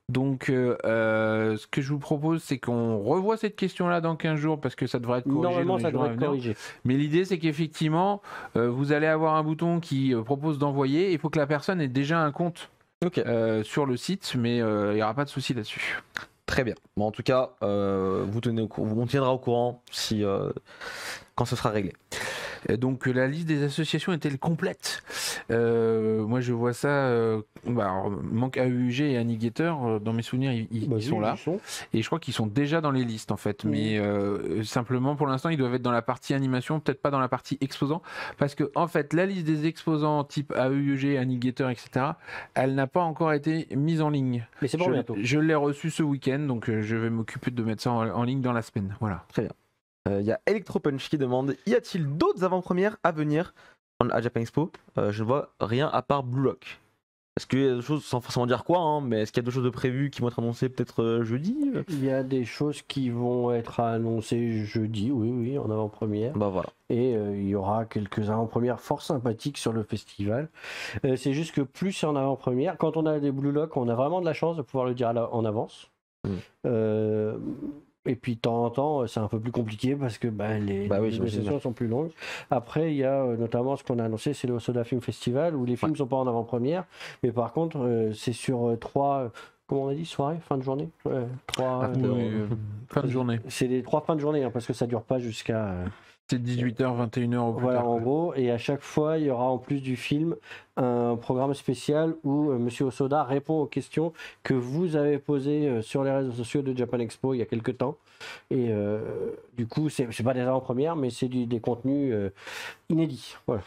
Donc, ce que je vous propose, c'est qu'on revoie cette question-là dans 15 jours parce que ça devrait être corrigé. Normalement, dans les ça jours devrait à être venir. corrigé. Mais l'idée, c'est qu'effectivement, vous allez avoir un bouton qui propose d'envoyer. Il faut que la personne ait déjà un compte Ok, sur le site, mais il n'y aura pas de souci là-dessus. très bien. Bon, en tout cas, on tiendra au courant si, quand ce sera réglé. Et donc, la liste des associations est-elle complète? Moi, je vois ça. Alors, manque AUG et Annigator, dans mes souvenirs, ils Bah, sont oui, là. ils sont. Et je crois qu'ils sont déjà dans les listes en fait, mais simplement pour l'instant ils doivent être dans la partie animation, peut-être pas dans la partie exposant, parce que en fait la liste des exposants type AEUG, Annigator, etc., elle n'a pas encore été mise en ligne. Mais c'est pour bientôt. Je l'ai reçu ce week-end, donc je vais m'occuper de mettre ça en ligne dans la semaine. Voilà. Il y a Electropunch qui demande: y a-t-il d'autres avant-premières à venir à Japan Expo? Je ne vois rien à part Blue Lock. Est-ce qu'il y a des choses, sans forcément dire quoi, hein, mais est-ce qu'il y a d'autres choses de prévues qui vont être annoncées peut-être jeudi? Il y a des choses qui vont être annoncées jeudi, oui, en avant-première. Bah voilà. Et il y aura quelques avant-premières fort sympathiques sur le festival. C'est juste que plus c'est en avant-première, quand on a des Blue Lock, on a vraiment de la chance de pouvoir le dire en avance. Et puis de temps en temps, c'est un peu plus compliqué parce que les négociations sont plus longues. Après, il y a notamment ce qu'on a annoncé, c'est le Osoda Film Festival, où les films ne sont pas en avant-première. Mais par contre, c'est sur 3... Comment on a dit, soirée, fin de journée fin de journée. C'est les 3 fins de journée, hein, parce que ça dure pas jusqu'à... C'est 18h, 21h au plus voilà, tard. en gros, et à chaque fois, il y aura en plus du film un programme spécial où Monsieur Osoda répond aux questions que vous avez posées sur les réseaux sociaux de Japan Expo il y a quelques temps. Et du coup, c'est pas des avant-premières, mais c'est des contenus inédits. Voilà.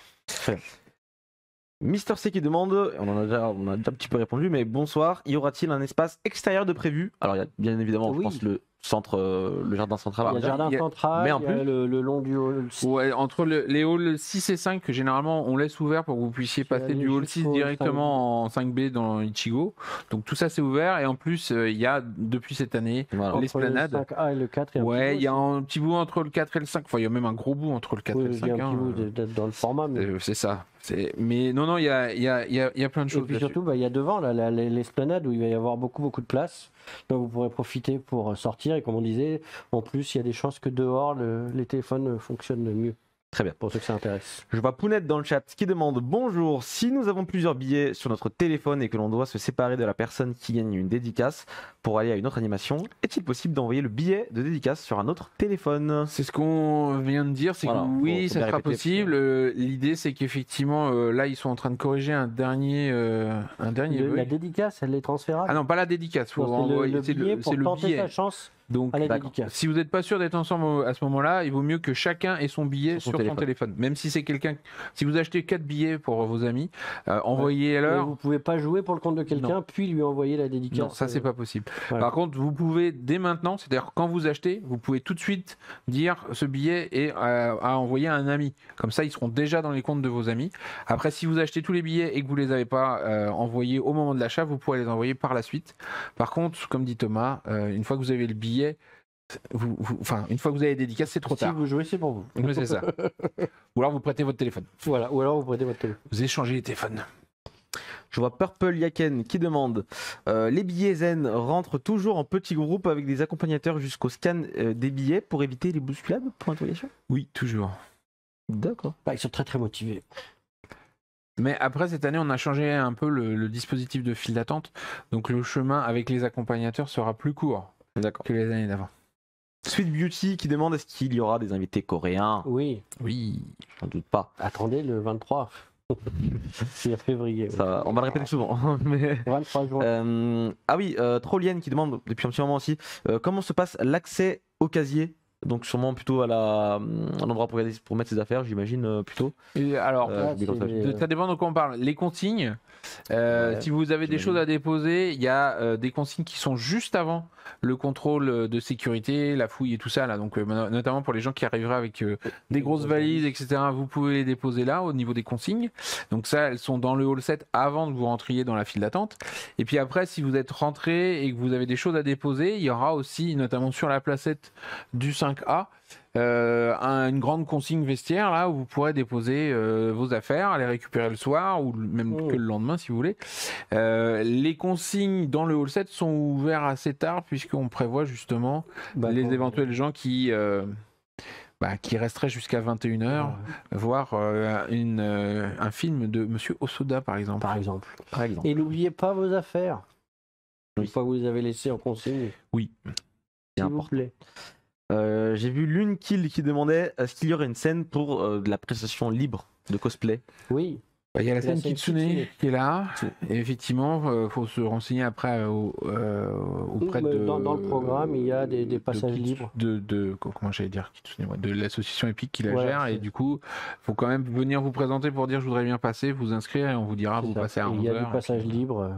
Mister C qui demande, on a déjà un petit peu répondu, mais bonsoir, y aura-t-il un espace extérieur de prévu? Alors il y a bien évidemment, je pense, le centre, le jardin central. Il y a le jardin central, mais en il y a le long du hall 6. Ouais, entre les halls 6 et 5, que généralement on laisse ouvert pour que vous puissiez passer du hall 6 directement en 5B dans Ichigo. Donc tout ça c'est ouvert, et en plus il y a depuis cette année l'esplanade. Le 5A et le 4. Ouais, il y a un petit bout entre le 4 et le 5. Enfin, il y a même un gros bout entre le 4 et le 5. Il y a un petit bout d'être dans le format. C'est ça. Mais non, il y a plein de choses. Et puis surtout, il y a devant l'esplanade où il va y avoir beaucoup de place. Donc vous pourrez profiter pour sortir. Et comme on disait, en plus, il y a des chances que dehors, les téléphones fonctionnent mieux. Très bien. Pour ceux que ça intéresse. Je vois Pounette dans le chat qui demande: bonjour, si nous avons plusieurs billets sur notre téléphone et que l'on doit se séparer de la personne qui gagne une dédicace pour aller à une autre animation, est-il possible d'envoyer le billet de dédicace sur un autre téléphone? C'est ce qu'on vient de dire, c'est que oui, ça sera possible. L'idée, c'est qu'effectivement, là, ils sont en train de corriger un dernier bug. La dédicace, elle est transférable? Ah non, pas la dédicace. C'est le billet pour tenter sa chance. Donc, si vous n'êtes pas sûr d'être ensemble à ce moment-là, il vaut mieux que chacun ait son billet sur son téléphone. Même si c'est quelqu'un, si vous achetez 4 billets pour vos amis, envoyez-leur. Vous pouvez pas jouer pour le compte de quelqu'un puis lui envoyer la dédicace. Non, ça c'est pas possible. Voilà. Par contre, vous pouvez dès maintenant, c'est-à-dire quand vous achetez, vous pouvez tout de suite dire ce billet est à envoyer à un ami. Comme ça, ils seront déjà dans les comptes de vos amis. Après, si vous achetez tous les billets et que vous les avez pas envoyés au moment de l'achat, vous pourrez les envoyer par la suite. Par contre, comme dit Thomas, une fois que vous avez le billet, une fois que vous avez dédicace, c'est trop tard. Si vous jouez, c'est pour vous. Oui, c'est ça. Ou alors vous prêtez votre téléphone. Voilà, ou alors vous prêtez votre téléphone. Vous échangez les téléphones. Je vois Purple Yaken qui demande: les billets Zen rentrent toujours en petits groupes avec des accompagnateurs jusqu'au scan des billets pour éviter les bousculades pour interrogation? Oui, toujours. D'accord. Ils sont très motivés. Mais après, cette année, on a changé un peu le dispositif de file d'attente. Donc le chemin avec les accompagnateurs sera plus court que les années d'avant. Sweet Beauty qui demande: est-ce qu'il y aura des invités coréens? Oui. J'en doute pas. Attendez le 23. C'est en février. Ça, on va le répéter souvent. Mais... 23 juin. Trollienne qui demande depuis un petit moment aussi: comment se passe l'accès au casier? Donc sûrement plutôt à un endroit pour mettre ses affaires, j'imagine, plutôt. Et alors, ça dépend de quoi on parle. Les consignes, si vous avez des choses à déposer, il y a des consignes qui sont juste avant le contrôle de sécurité, la fouille et tout ça, là. Donc, notamment pour les gens qui arriveraient avec des grosses valises, etc., vous pouvez les déposer là, au niveau des consignes. Donc ça, elles sont dans le hall 7 avant que vous rentriez dans la file d'attente. Et puis après, si vous êtes rentré et que vous avez des choses à déposer, il y aura aussi, notamment sur la placette du 5A, une grande consigne vestiaire là où vous pourrez déposer vos affaires, les récupérer le soir ou même que le lendemain si vous voulez. Les consignes dans le hall 7 sont ouverts assez tard puisqu'on prévoit justement les éventuels gens qui resteraient jusqu'à 21h voir un film de Monsieur Osoda par exemple. Et n'oubliez pas vos affaires une fois que vous les avez laissées en consigne. Oui, s'il vous plaît. J'ai vu Lune Kill qui demandait: est-ce qu'il y aurait une scène pour de la prestation libre de cosplay? Oui. Il y a la scène Kitsune qui est là, et effectivement, il faut se renseigner après auprès de... Dans le programme, il y a des passages libres. Comment j'allais dire Kitsune, de l'association Epic qui la gère, et du coup, il faut quand même venir vous présenter pour dire je voudrais bien passer, vous inscrire, et on vous dira vous passez à 11h. Il y a des passages libres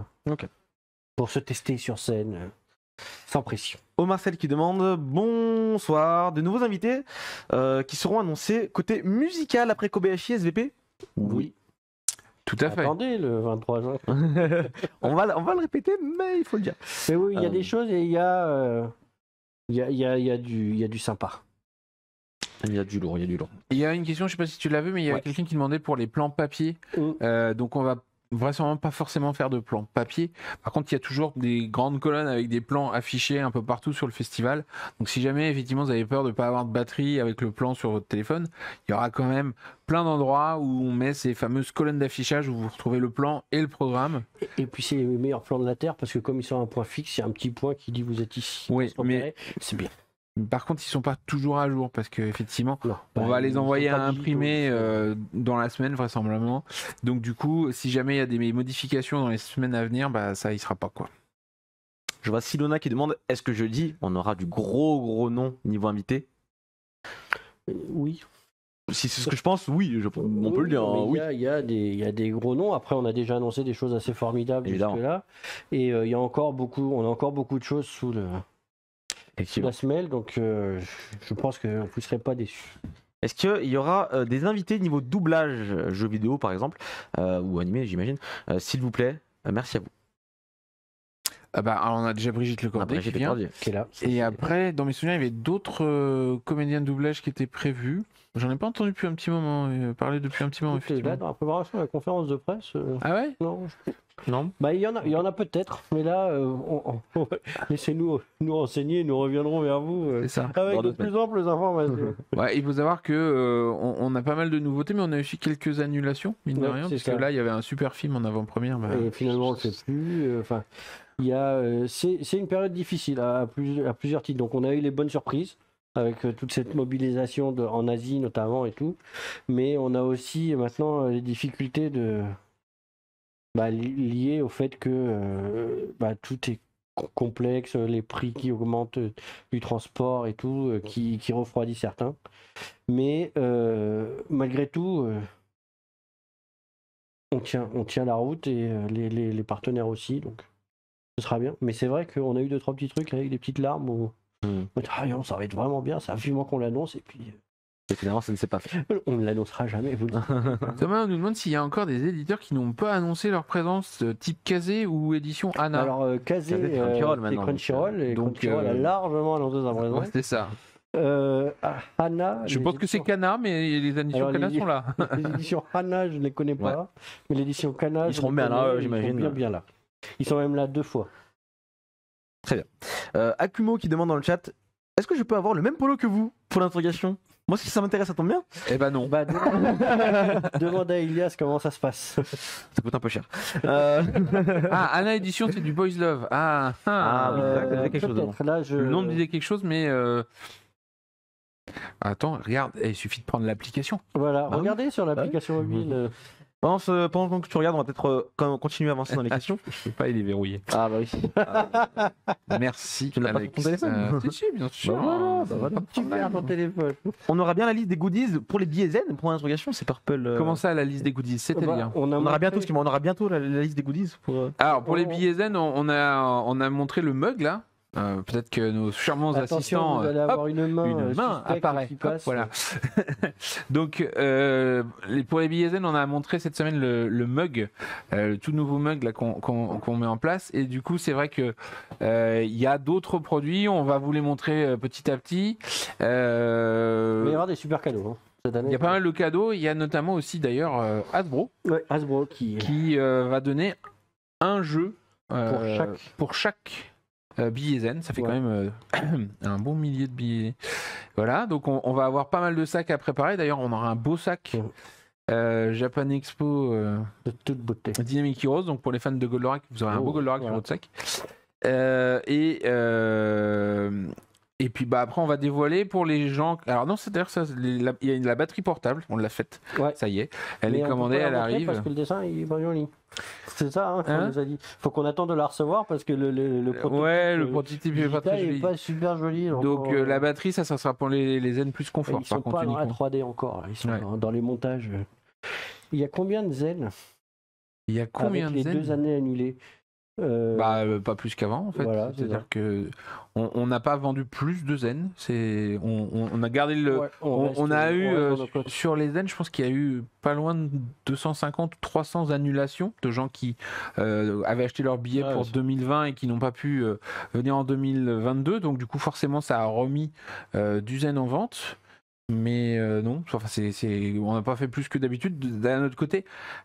pour se tester sur scène. Sans pression. Marcel qui demande: bonsoir, de nouveaux invités qui seront annoncés côté musical après Kobayashi SVP? Oui. Tout à fait. Attendez, le 23 juin. On va le répéter, mais il faut le dire. Mais oui, il y a Euh. des choses et il y a du sympa. Il y a du lourd, il y a du lourd. Il y a une question, je sais pas si tu l'as vu, mais il y a Ouais. quelqu'un qui demandait pour les plans papier. Donc on va vraisemblablement pas forcément faire de plans papier. Par contre, il y a toujours des grandes colonnes avec des plans affichés un peu partout sur le festival. Donc si jamais effectivement vous avez peur de ne pas avoir de batterie avec le plan sur votre téléphone, il y aura quand même plein d'endroits où on met ces fameuses colonnes d'affichage où vous retrouvez le plan et le programme. Et puis c'est les meilleurs plans de la Terre parce que comme ils sont à un point fixe, il y a un petit point qui dit vous êtes ici. Oui, Pour se repérer. C'est bien. Par contre, ils sont pas toujours à jour parce que effectivement, Non, on bah, va ils les sont envoyer pas à digitaux, imprimer ils sont- dans la semaine vraisemblablement. Donc du coup, si jamais il y a des modifications dans les semaines à venir, bah ça il sera pas quoi. Je vois Silona qui demande est-ce que jeudi on aura du gros nom niveau invité? Oui. Si c'est ce que je pense, oui, on peut le dire. Mais Oui. il y a des gros noms. Après, on a déjà annoncé des choses assez formidables Évidemment. jusque-là. Et il y a encore on a encore beaucoup de choses sous Effectivement. la semelle. Donc, je pense que vous ne serez pas déçus. Est-ce qu'il y aura des invités niveau doublage jeux vidéo par exemple ou animé j'imagine s'il vous plaît, merci à vous. Ah bah, alors, on a déjà Brigitte On a Lecordier qui Brigitte vient. Lecordier. Qui est là. Et après, dans mes souvenirs, il y avait d'autres comédiens de doublage qui étaient prévus. J'en ai pas entendu depuis un petit moment, parler depuis un petit moment. Écoute, là, Effectivement. dans la préparation de la conférence de presse, Ah ouais? non. Non. Bah, il y en a peut-être. Mais là, laissez-nous nous renseigner. Nous reviendrons vers vous C'est ça. avec Dans de 2 semaines. plus amples informations. Ouais, il faut savoir que on a pas mal de nouveautés, mais on a aussi quelques annulations, mine de Ouais, rien, c'est parce ça. que là, il y avait un super film en avant-première. Bah, Et finalement, on ne le fait plus. Enfin, il y a, c'est une période difficile à plusieurs titres. Donc, on a eu les bonnes surprises avec toute cette mobilisation en Asie notamment et tout. Mais on a aussi maintenant les difficultés liées au fait que tout est complexe, les prix qui augmentent du transport et tout, qui refroidit certains. Mais malgré tout, on tient la route et les partenaires aussi, donc ce sera bien. Mais c'est vrai qu'on a eu 2-3 petits trucs avec des petites larmes où on dit, ah non, ça va être vraiment bien, ça vivement qu'on l'annonce et puis Et finalement ça ne s'est pas fait. on ne l'annoncera jamais. Vous le savez. Thomas nous demande s'il y a encore des éditeurs qui n'ont pas annoncé leur présence type Kazé ou édition Anna. Alors Kazé, Kazé, c'est Crunchyroll c'est maintenant, Crunchyroll et donc, Crunchyroll a largement annoncé sa présence. Ouais, c'est ça. Hana, Je pense que c'est Kana, mais les éditions Alors, Kana les- sont là. les éditions Hana, je ne les connais pas, mais l'édition Kana, Ils je seront les bien là, connais, j'imagine. Ils sont bien là. Ils sont même là 2 fois. Akumo qui demande dans le chat est-ce que je peux avoir le même polo que vous pour l'interrogation? Moi si ça m'intéresse ça tombe bien. Eh ben non. Bah, demande à Ilias comment ça se passe. Ça coûte un peu cher. Ah, Anna édition, c'est du Boys Love. Ah, Ah, oui, ça disait quelque chose avant. peut-être. Là, Le nom me disait quelque chose, mais. Attends, regarde, il suffit de prendre l'application. Voilà, Bah oui. regardez sur l'application mobile. Pendant que tu regardes on va peut-être continuer à avancer dans les questions. Je sais pas, il est verrouillé. Ah bah oui. Merci. Tu n'as pas Alex. ton téléphone Si, si, bien sûr. bah voilà. Tu perds ton téléphone. On aura bien la liste des goodies pour les billets zen pour l'interrogation, c'est Purple. Comment ça, la liste des goodies? C'est-à-dire on On aura bientôt, on aura bientôt la liste des goodies pour. Alors, pour les Oh. billets zen, on a montré le mug là. Peut-être que nos charmants Attention, assistants. vous allez hop, avoir une main, une main suspecte apparaît. qui Hop, passe. voilà. Donc, pour les billets zen, on a montré cette semaine le mug, le tout nouveau mug là qu'on met en place. Et du coup, c'est vrai que il y a d'autres produits. On va vous les montrer petit à petit. Mais il va y avoir des super cadeaux hein, cette année. Il y a pas mal de cadeaux. Il y a notamment aussi d'ailleurs Hasbro Ouais, Hasbro qui va donner un jeu pour chaque. billet zen. Ça fait Ouais. quand même un bon millier de billets. Voilà, donc on va avoir pas mal de sacs à préparer. D'ailleurs, on aura un beau sac Japan Expo de toute beauté. Dynamic Heroes. Donc pour les fans de Goldorak, vous aurez un Oh, beau Goldorak voilà. sur votre sac. Et puis bah après on va dévoiler pour les gens. Alors non, c'est-à-dire ça, il y a la batterie portable, on l'a faite. Ouais. Ça y est, elle Mais est on peut commandée, pas la elle montrer arrive. Parce que le dessin il est pas joli. C'est ça, hein, qu'on Hein nous a dit. Faut qu'on attende de la recevoir parce que le prototype, Ouais, le prototype est pas très digital est joli. pas super joli. Donc la batterie, ça sera pour les zen plus confort. ils sont Par contre, pas dans la uniquement. 3D encore. Ils sont Ouais. dans les montages. Il y a combien de zen Il y a combien avec de les zen 2 années annulées Pas plus qu'avant en fait. Voilà, C'est-à-dire que on n'a pas vendu plus de zen. On a gardé le. Ouais, On a eu dans nos cotes. sur les zen, je pense qu'il y a eu pas loin de 250 300 annulations de gens qui avaient acheté leur billet Ouais, pour c'est- 2020 et qui n'ont pas pu venir en 2022. Donc du coup forcément ça a remis du zen en vente. Mais non, enfin, on n'a pas fait plus que d'habitude. D'un autre côté,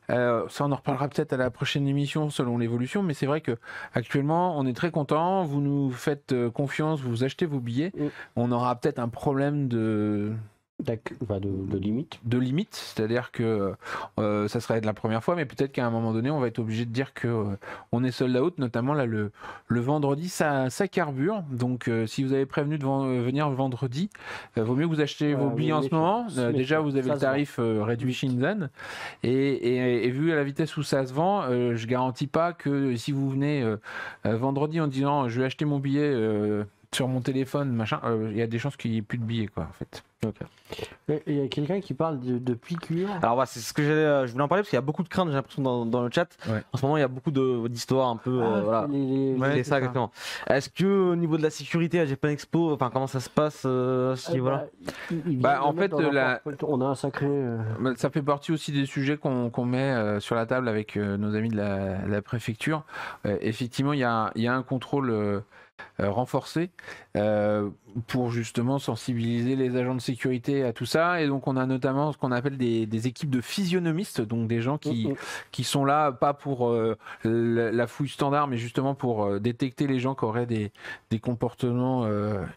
ça on en reparlera peut-être à la prochaine émission selon l'évolution, mais c'est vrai que actuellement on est très content. Vous nous faites confiance, vous achetez vos billets. Mm. On aura peut-être un problème de limite. limite, c'est-à-dire que ça serait la première fois, mais peut-être qu'à un moment donné, on va être obligé de dire que on est sold out, notamment là le vendredi, ça carbure. Donc si vous avez prévenu de venir le vendredi, vaut mieux que vous achetez vos billets en ce moment. Déjà, vous avez Ça le se vend. tarif réduit Shinzan, et vu à la vitesse où ça se vend, je garantis pas que si vous venez vendredi en disant je vais acheter mon billet sur mon téléphone, machin, il y a des chances qu'il n'y ait plus de billets, quoi, en fait. Il y a quelqu'un qui parle de piqûres. Alors voilà, c'est ce que je voulais en parler parce qu'il y a beaucoup de craintes, j'ai l'impression dans le chat. Ouais. En ce moment, il y a beaucoup d'histoires un peu. Voilà. Ouais, c'est c'est ça ça. exactement. Est-ce que au niveau de la sécurité à Japan Expo, enfin comment ça se passe à ce niveau-là? En fait, on a un sacré. Ça fait partie aussi des sujets qu'on met sur la table avec nos amis de la préfecture. Effectivement, il y a un contrôle renforcé pour justement sensibiliser les agents de sécurité à tout ça. Et donc, on a notamment ce qu'on appelle des équipes de physionomistes, donc des gens qui sont là, pas pour la fouille standard, mais justement pour détecter les gens qui auraient des comportements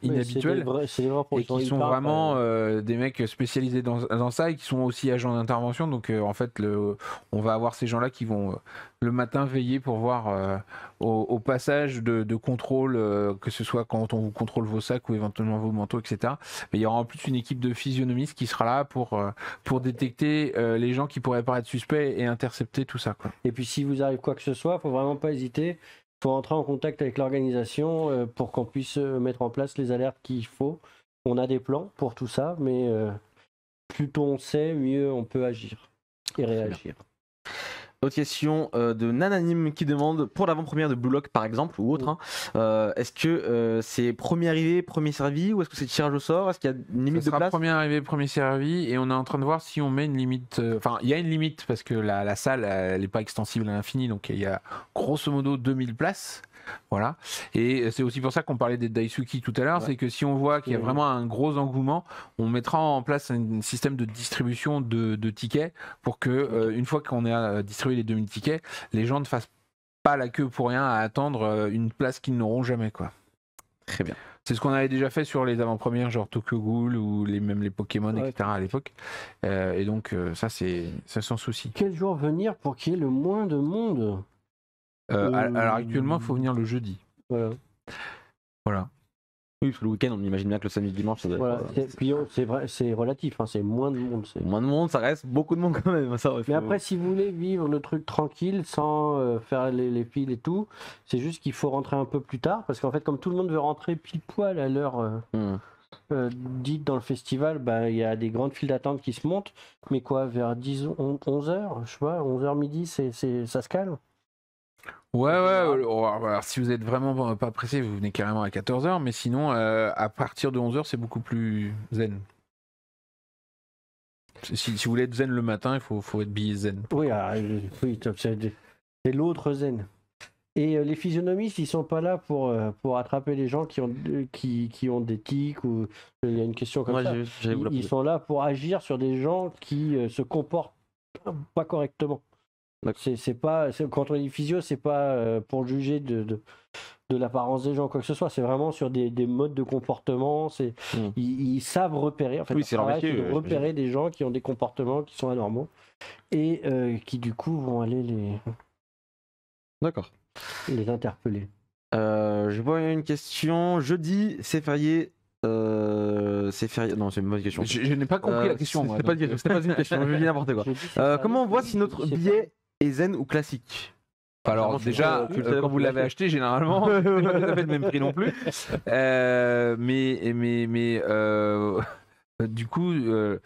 inhabituels. C'est des vrais Et qui sont vraiment des mecs spécialisés dans ça et qui sont aussi agents d'intervention. Donc en fait, on va avoir ces gens-là qui vont le matin veiller pour voir au passage de contrôle, que ce soit quand on vous contrôle vos sacs ou éventuellement vos manteaux, etc. Mais il y aura en plus une équipe de physionomistes qui sera là pour détecter les gens qui pourraient paraître suspects et intercepter tout ça, quoi. Et puis si vous arrive quoi que ce soit, faut vraiment pas hésiter. Faut entrer en contact avec l'organisation pour qu'on puisse mettre en place les alertes qu'il faut. On a des plans pour tout ça, mais plus tôt on sait, mieux on peut agir et réagir. Autre question de Nananim qui demande pour l'avant-première de Blue Lock par exemple ou autre, est-ce que c'est premier arrivé, premier servi ou est-ce que c'est tirage au sort? Est-ce qu'il y a une limite Ça de sera place? premier arrivé, premier servi, et on est en train de voir si on met une limite. Enfin, il y a une limite parce que la salle, elle n'est pas extensible à l'infini, donc il y a grosso modo 2000 places. Voilà. Et c'est aussi pour ça qu'on parlait des Daisuki tout à l'heure, c'est que si on voit qu'il y a vraiment un gros engouement, on mettra en place un système de distribution de tickets pour que, une fois qu'on a distribué les 2000 tickets, les gens ne fassent pas la queue pour rien à attendre une place qu'ils n'auront jamais, quoi. Très bien. C'est ce qu'on avait déjà fait sur les avant-premières, genre Tokyo Ghoul ou même les Pokémon, etc. à l'époque. Et donc, ça, c'est sans souci. Quel jour venir pour qu'il y ait le moins de monde? Alors actuellement, il faut venir le jeudi. Voilà. Voilà. Oui, parce que le week-end, on imagine bien que le samedi dimanche, ça doit Voilà. Puis c'est vrai, c'est relatif, hein, c'est moins de monde. moins de monde, ça reste beaucoup de monde quand même. Ça, Mais après, si vous voulez vivre le truc tranquille, sans faire les files et tout, c'est juste qu'il faut rentrer un peu plus tard, parce qu'en fait, comme tout le monde veut rentrer pile poil à l'heure dite dans le festival, il y a des grandes files d'attente qui se montent, mais quoi, vers 11 heures, je sais pas, 11h midi, ça se calme. Ouais. Alors, si vous êtes vraiment pas pressé, vous venez carrément à 14h, mais sinon, à partir de 11h, c'est beaucoup plus zen. Si vous voulez être zen le matin, il faut être billet zen. Oui, c'est l'autre zen. Et les physionomistes, ils sont pas là pour attraper les gens qui ont des tics ou il y a une question comme ça. Ils sont là pour agir sur des gens qui se comportent pas correctement. Quand on dit physio, c'est pas pour juger de l'apparence des gens ou quoi que ce soit. C'est vraiment sur des modes de comportement. Ils savent repérer. En fait, c'est leur métier, de repérer des gens qui ont des comportements qui sont anormaux et qui du coup vont aller les interpeller. Je vois une question. Jeudi, c'est férié. C'est férié. Non, c'est une mauvaise question. Je n'ai pas compris la question. C'était pas une question. Je dis n'importe quoi. Comment on voit si notre billet est zen ou classique? Alors déjà, quand vous l'avez acheté, généralement, c'est pas tout à fait le même prix non plus. Du coup, le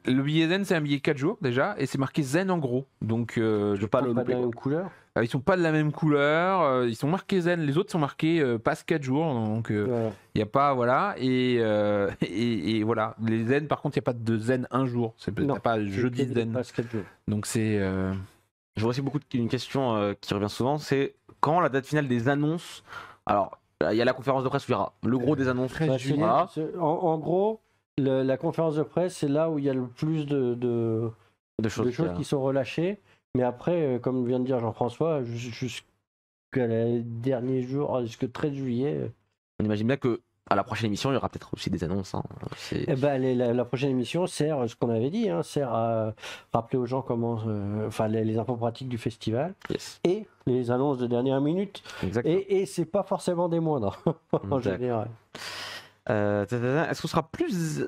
billet zen, c'est un billet 4 jours déjà, et c'est marqué zen en gros. Donc, je veux pas le louper. Pas la même couleur. Ils sont pas de la même couleur. Ils sont marqués zen. Les autres sont marqués passe 4 jours. Donc Voilà. il y a pas voilà et voilà. Les zen par contre il y a pas de zen un jour. Non, T'as pas c'est jeudi que des zen. passes 4 jours. Donc c'est Je vois aussi une question qui revient souvent, c'est quand la date finale des annonces. Alors, il y a la conférence de presse où il y aura le gros des annonces. Bah, c'est- Voilà. en gros, la conférence de presse, c'est là où il y a le plus de De choses qui sont relâchées. Mais après, comme vient de dire Jean-François, jusqu'à le dernier jour, jusqu'au 13 juillet, On imagine bien que à la prochaine émission, il y aura peut-être aussi des annonces. Hein. eh ben, la prochaine émission sert, ce qu'on avait dit, sert à rappeler aux gens comment, les infos pratiques du festival Yes. et les annonces de dernière minute. Exactement. Et c'est pas forcément des moindres en D'accord. général. Est-ce qu'on sera plus.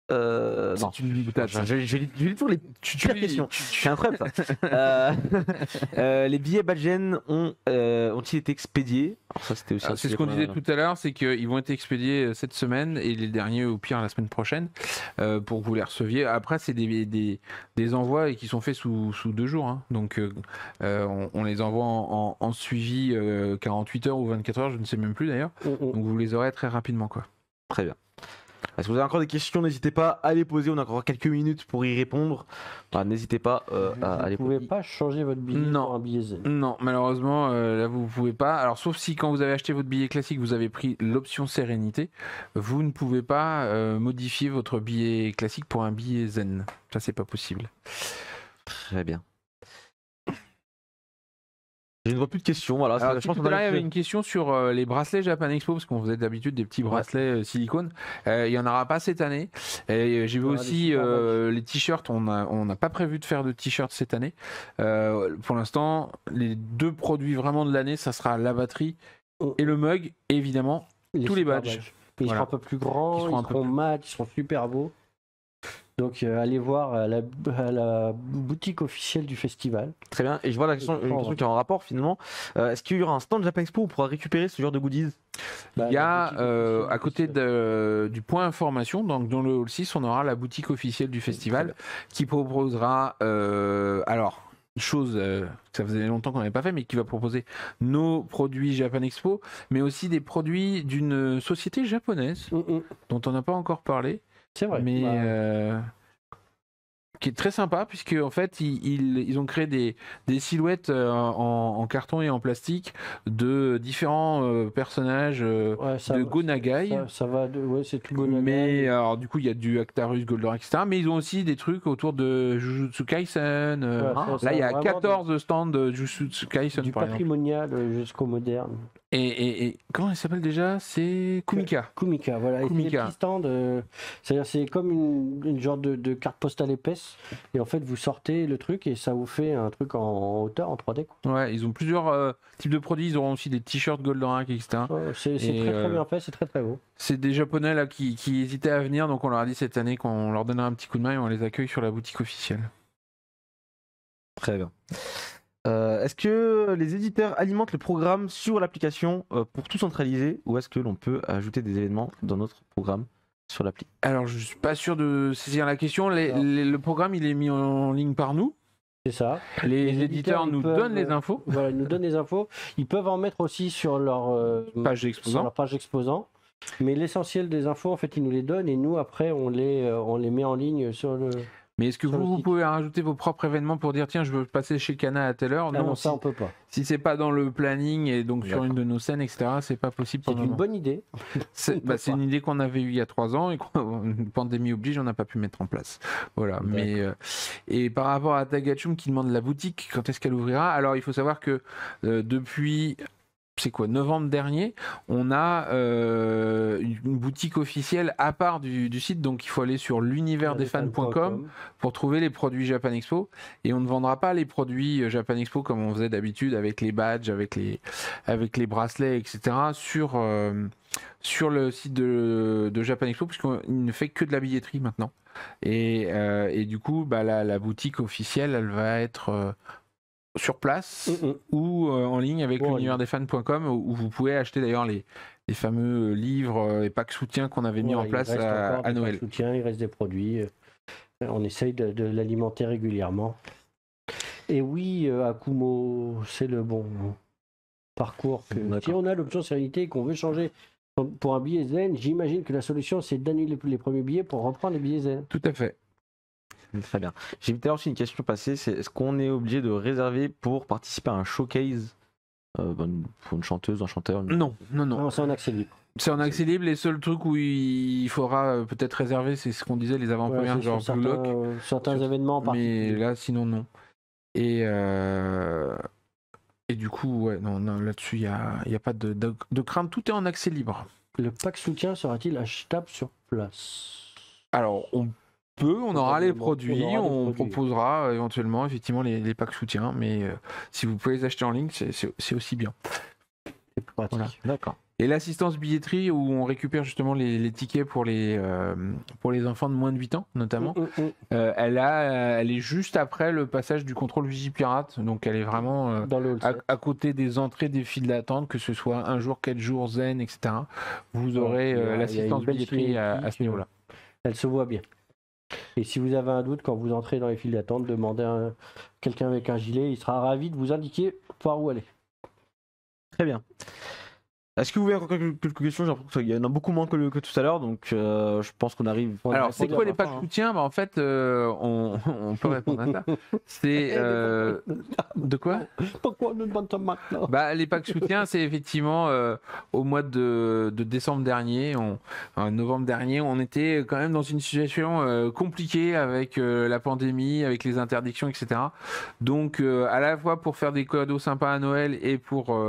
Non. c'est une boutade. ça. Je lis toujours les pires questions. C'est incroyable ça. Les billets Badgen ont-ils été expédiés? Alors ça, c'était aussi C'est ce qu'on disait tout à l'heure, c'est qu'ils vont être expédiés cette semaine et les derniers au pire la semaine prochaine pour que vous les receviez. Après, c'est des envois et qui sont faits sous 2 jours. Hein. Donc, on les envoie en suivi 48 heures ou 24 heures, je ne sais même plus d'ailleurs. Donc, vous les aurez très rapidement. Quoi. Très bien. Si vous avez encore des questions, n'hésitez pas à les poser. On a encore quelques minutes pour y répondre. N'hésitez pas à les Vous ne poser. pouvez pas changer votre billet Non. pour un billet zen. Non, malheureusement, là, vous ne pouvez pas. Alors, sauf si quand vous avez acheté votre billet classique, vous avez pris l'option Sérénité, vous ne pouvez pas modifier votre billet classique pour un billet zen. Ça, c'est pas possible. Très bien. Je ne vois plus de questions. Voilà, Alors, je pense tout qu'on à l'heure, il y a avait une question sur les bracelets Japan Expo, parce qu'on faisait d'habitude des petits bracelets silicone. Il n'y en aura pas cette année. Et j'ai vu aura des aussi super badges. les t-shirts. On n'a pas prévu de faire de t-shirts cette année. Pour l'instant, les 2 produits vraiment de l'année, ça sera la batterie et le mug, et évidemment. Tous les super badges. Ils Voilà. seront un peu plus grands, Ils seront un peu plus- mat, ils seront super beaux. Donc allez voir à la boutique officielle du festival. Très bien. Et je vois une question qui est en rapport finalement. Est-ce qu'il y aura un stand Japan Expo où on pourra récupérer ce genre de goodies? Bah, Il y la a boutique officielle à du côté festival. du point information, donc dans le hall 6, on aura la boutique officielle du festival qui proposera alors chose que ça faisait longtemps qu'on n'avait pas fait, mais qui va proposer nos produits Japan Expo, mais aussi des produits d'une société japonaise dont on n'a pas encore parlé, C'est vrai. mais Bah, qui est très sympa puisque en fait ils ont créé des silhouettes en carton et en plastique de différents personnages ouais, ça, de Go Nagai. ça va, ouais, c'est tout Go Nagai. Mais alors du coup il y a du Actarus, Goldorak, etc. Mais ils ont aussi des trucs autour de Jujutsu Kaisen. Ouais, ça là il y a vraiment 14 stands de Jujutsu Kaisen du par exemple. patrimonial jusqu'au moderne. Et comment il s'appelle déjà? C'est Kumika. Kumika, voilà. Et c'est des Kumika. petits stands, c'est-à-dire c'est comme une genre de carte postale épaisse. Et en fait, vous sortez le truc et ça vous fait un truc en hauteur, en 3D. Quoi. Ouais, ils ont plusieurs types de produits. Ils auront aussi des t-shirts Goldorak, etc. Ouais, c'est Et, très très bien fait, c'est très très beau. C'est des Japonais là qui hésitaient à venir, donc on leur a dit cette année qu'on leur donnera un petit coup de main et on les accueille sur la boutique officielle. Très bien. Est-ce que les éditeurs alimentent le programme sur l'application pour tout centraliser, ou est-ce que l'on peut ajouter des événements dans notre programme sur l'appli? Alors je suis pas sûr de saisir la question. Le programme il est mis en ligne par nous. C'est ça. Les éditeurs ils nous peuvent, donnent les infos. Voilà, ils nous donnent les infos. Ils peuvent en mettre aussi sur leur Page sur exposant. leur page exposant. Mais l'essentiel des infos, en fait, ils nous les donnent et nous, après, on les met en ligne sur le. Mais est-ce que sur le vous site. pouvez rajouter vos propres événements pour dire tiens je veux passer chez Kana à telle heure? Ah non, si, ça, on peut pas. si c'est pas dans le planning et donc sur D'accord. une de nos scènes, etc., c'est pas possible. C'est pour le une moment. bonne idée. C'est on peut c'est pas. une idée qu'on avait eue il y a 3 ans et une pandémie oblige, on n'a pas pu mettre en place. Voilà. Mais et par rapport à Tagachum qui demande la boutique, quand est-ce qu'elle ouvrira? Alors il faut savoir que depuis c'est quoi, novembre dernier, on a une boutique officielle à part du site, donc il faut aller sur l'universdesfans.com pour trouver les produits Japan Expo, et on ne vendra pas les produits Japan Expo comme on faisait d'habitude avec les badges, avec les bracelets, etc. sur le site de Japan Expo, puisqu'il ne fait que de la billetterie maintenant. Et du coup, bah, la boutique officielle, elle va être sur place ou en ligne avec l'universdesfans.com, où vous pouvez acheter d'ailleurs les fameux livres et packs soutien qu'on avait mis en place à Noël. Soutien, il reste des produits. On essaye de l'alimenter régulièrement. Et oui, Akumo, c'est le bon parcours. D'accord. Si on a l'option sérénité et qu'on veut changer pour un billet zen, j'imagine que la solution c'est d'annuler les premiers billets pour reprendre les billets zen. Tout à fait. Très bien. J'ai vu tout à l'heure aussi une question passée, c'est est-ce qu'on est obligé de réserver pour participer à un showcase pour une chanteuse, un chanteur Non. Non, c'est en accès libre. C'est en accès libre. Les seuls trucs où il faudra peut-être réserver, c'est ce qu'on disait, les avant-premières, Ouais, c'est genre sur Blue Lock. certains Sur- événements en particulier. Mais là, sinon, non. Et du coup, ouais, non, là-dessus, il n'y a pas de crainte. Tout est en accès libre. Le pack soutien sera-t-il achetable sur place? Alors, on aura les produits, On aura les on produits. proposera éventuellement effectivement les packs soutien, mais si vous pouvez les acheter en ligne, c'est aussi bien. C'est plus pratique. Voilà. D'accord. Et l'assistance billetterie où on récupère justement les tickets pour les enfants de moins de 8 ans notamment, elle est juste après le passage du contrôle Vigipirate, donc elle est vraiment Dans le hall à côté des entrées des files d'attente, que ce soit 1 jour, 4 jours, zen, etc. Vous aurez il y a l'assistance une belle billetterie à ce niveau-là. Elle se voit bien. Et si vous avez un doute quand vous entrez dans les files d'attente, demandez à quelqu'un avec un gilet, il sera ravi de vous indiquer par où aller. Très bien. Est-ce que vous avez encore quelques questions? J'ai l'impression qu'il y en a beaucoup moins que tout à l'heure, donc je pense qu'on arrive. On a Alors, c'est répondu quoi à les la packs fin, hein. soutien? En fait, on peut répondre à ça. C'est de quoi? Pourquoi on nous demande ça maintenant? Les packs soutien, c'est effectivement au mois de décembre dernier, en novembre dernier, on était quand même dans une situation compliquée avec la pandémie, avec les interdictions, etc. Donc, à la fois pour faire des cadeaux sympas à Noël et pour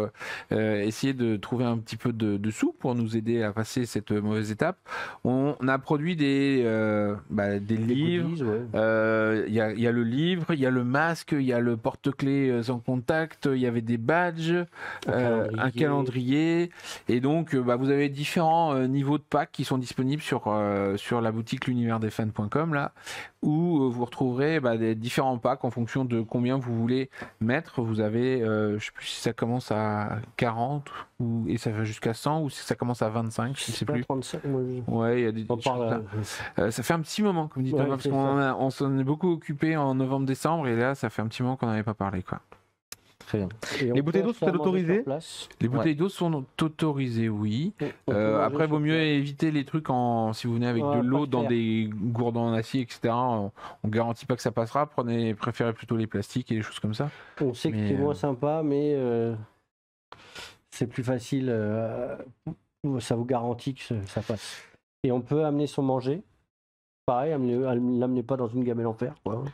essayer de trouver un petit peu de sous pour nous aider à passer cette mauvaise étape, on a produit des livres. goodies, ouais. Il y a le livre, il y a le masque, il y a le porte-clés sans contact, il y avait des badges, un calendrier. Et donc, vous avez différents niveaux de packs qui sont disponibles sur la boutique l'universdesfans.com là, où vous retrouverez des différents packs en fonction de combien vous voulez mettre. Vous avez, je sais plus si ça commence à 40 et ça va jusqu'à 100 ou si ça commence à 25, je sais Pas plus. 35, moi, Ouais, il y a des on choses parle. là. Ça fait un petit moment, comme dit Ouais, Thomas, parce c'est qu'on s'en est beaucoup occupé en novembre-décembre et là, ça fait un petit moment qu'on n'avait pas parlé, quoi. Très bien. Et on Les peut bouteilles d'eau acheter sont à manger autorisées? sur place. Les bouteilles d'eau sont autorisées, oui. On peut manger Après, sur vaut mieux place. éviter les trucs si vous venez avec Ouais, de l'eau pas de dans fer. des gourdins en acier, etc. On garantit pas que ça passera. Préférez plutôt les plastiques et les choses comme ça. On sait que Mais, c'est moins sympa, mais c'est plus facile. Ça vous garantit que ça passe. Et on peut amener son manger. Pareil, l'amenez pas dans une gamelle en fer, quoi.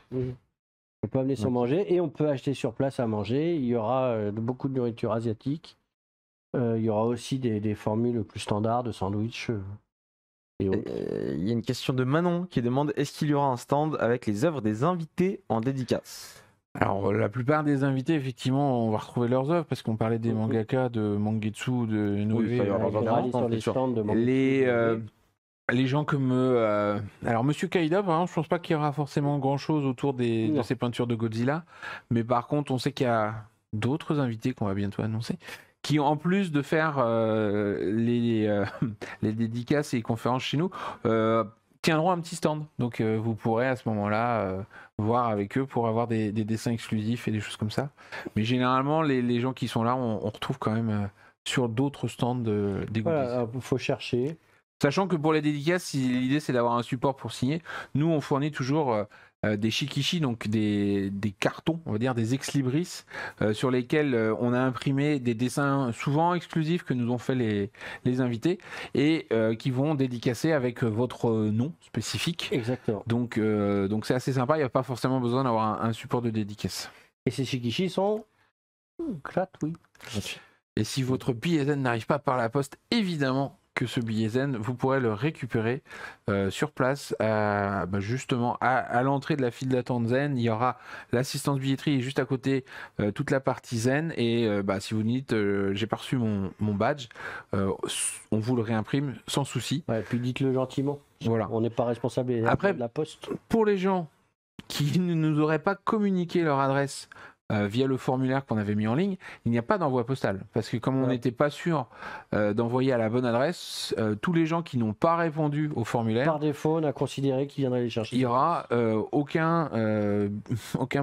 On peut amener son manger et on peut acheter sur place à manger. Il y aura beaucoup de nourriture asiatique. Il y aura aussi des formules plus standards de sandwich. Et autres. Il y a une question de Manon qui demande est-ce qu'il y aura un stand avec les œuvres des invités en dédicace? Alors, la plupart des invités, effectivement, on va retrouver leurs œuvres parce qu'on parlait des mangaka, de Mangetsu, de Noé. il va y avoir On va aller sur les sûr. stands de Mangetsu, Les gens comme alors Monsieur Kaida, par exemple, je pense pas qu'il y aura forcément grand chose autour de Non. ces peintures de Godzilla, mais par contre on sait qu'il y a d'autres invités qu'on va bientôt annoncer qui en plus de faire les dédicaces et les conférences chez nous tiendront un petit stand, donc vous pourrez à ce moment-là voir avec eux pour avoir des dessins exclusifs et des choses comme ça, mais généralement les gens qui sont là on retrouve quand même sur d'autres stands des goodies. Voilà, faut chercher. Sachant que pour les dédicaces, l'idée c'est d'avoir un support pour signer. Nous, on fournit toujours des shikishi, donc des cartons, on va dire des ex-libris, sur lesquels on a imprimé des dessins souvent exclusifs que nous ont fait les invités et qui vont dédicacer avec votre nom spécifique. Exactement. Donc c'est assez sympa, il n'y a pas forcément besoin d'avoir un support de dédicace. Et ces shikishi sont gratuits. Et si votre billet zen n'arrive pas par la poste, évidemment que ce billet zen, vous pourrez le récupérer sur place, justement à l'entrée de la file d'attente zen. Il y aura l'assistance billetterie et juste à côté toute la partie zen. Et si vous dites j'ai pas reçu mon badge, on vous le réimprime sans souci. Ouais, puis dites-le gentiment. Voilà. On n'est pas responsable Après, de la poste. Pour les gens qui ne nous auraient pas communiqué leur adresse via le formulaire qu'on avait mis en ligne, il n'y a pas d'envoi postal. Parce que comme on n'était pas sûr d'envoyer à la bonne adresse, tous les gens qui n'ont pas répondu au formulaire, Par défaut, on a considéré qu'il viendrait les chercher. il n'y aura aucun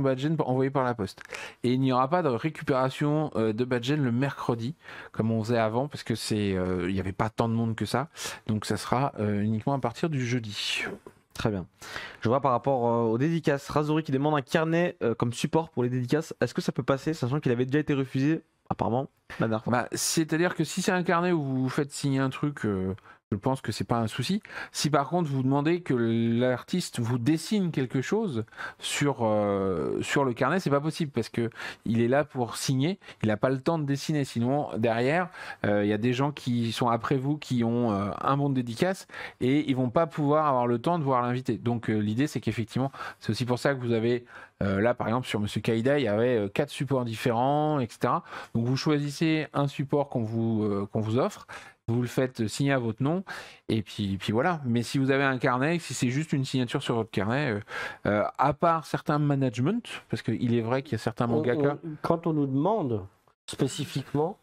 badge envoyé par la poste. Et il n'y aura pas de récupération de badge le mercredi, comme on faisait avant, parce que il n'y avait pas tant de monde que ça. Donc ça sera uniquement à partir du jeudi. Très bien. Je vois par rapport aux dédicaces, Razori qui demande un carnet comme support pour les dédicaces. Est-ce que ça peut passer, sachant qu'il avait déjà été refusé apparemment la dernière fois? Bah, c'est-à-dire que si c'est un carnet où vous faites signer un truc, je pense que c'est pas un souci. Si par contre vous demandez que l'artiste vous dessine quelque chose sur le carnet, c'est pas possible parce que il est là pour signer, il n'a pas le temps de dessiner. Sinon derrière, il y a des gens qui sont après vous qui ont un bon de dédicace et ils vont pas pouvoir avoir le temps de voir l'invité. Donc l'idée c'est qu'effectivement, c'est aussi pour ça que vous avez là par exemple sur Monsieur Kaïda, il y avait 4 supports différents, etc. Donc vous choisissez un support qu'on vous offre. Vous le faites signer à votre nom et puis voilà. Mais si vous avez un carnet, si c'est juste une signature sur votre carnet, à part certains management, parce qu'il est vrai qu'il y a certains mangaka. Quand on nous demande spécifiquement,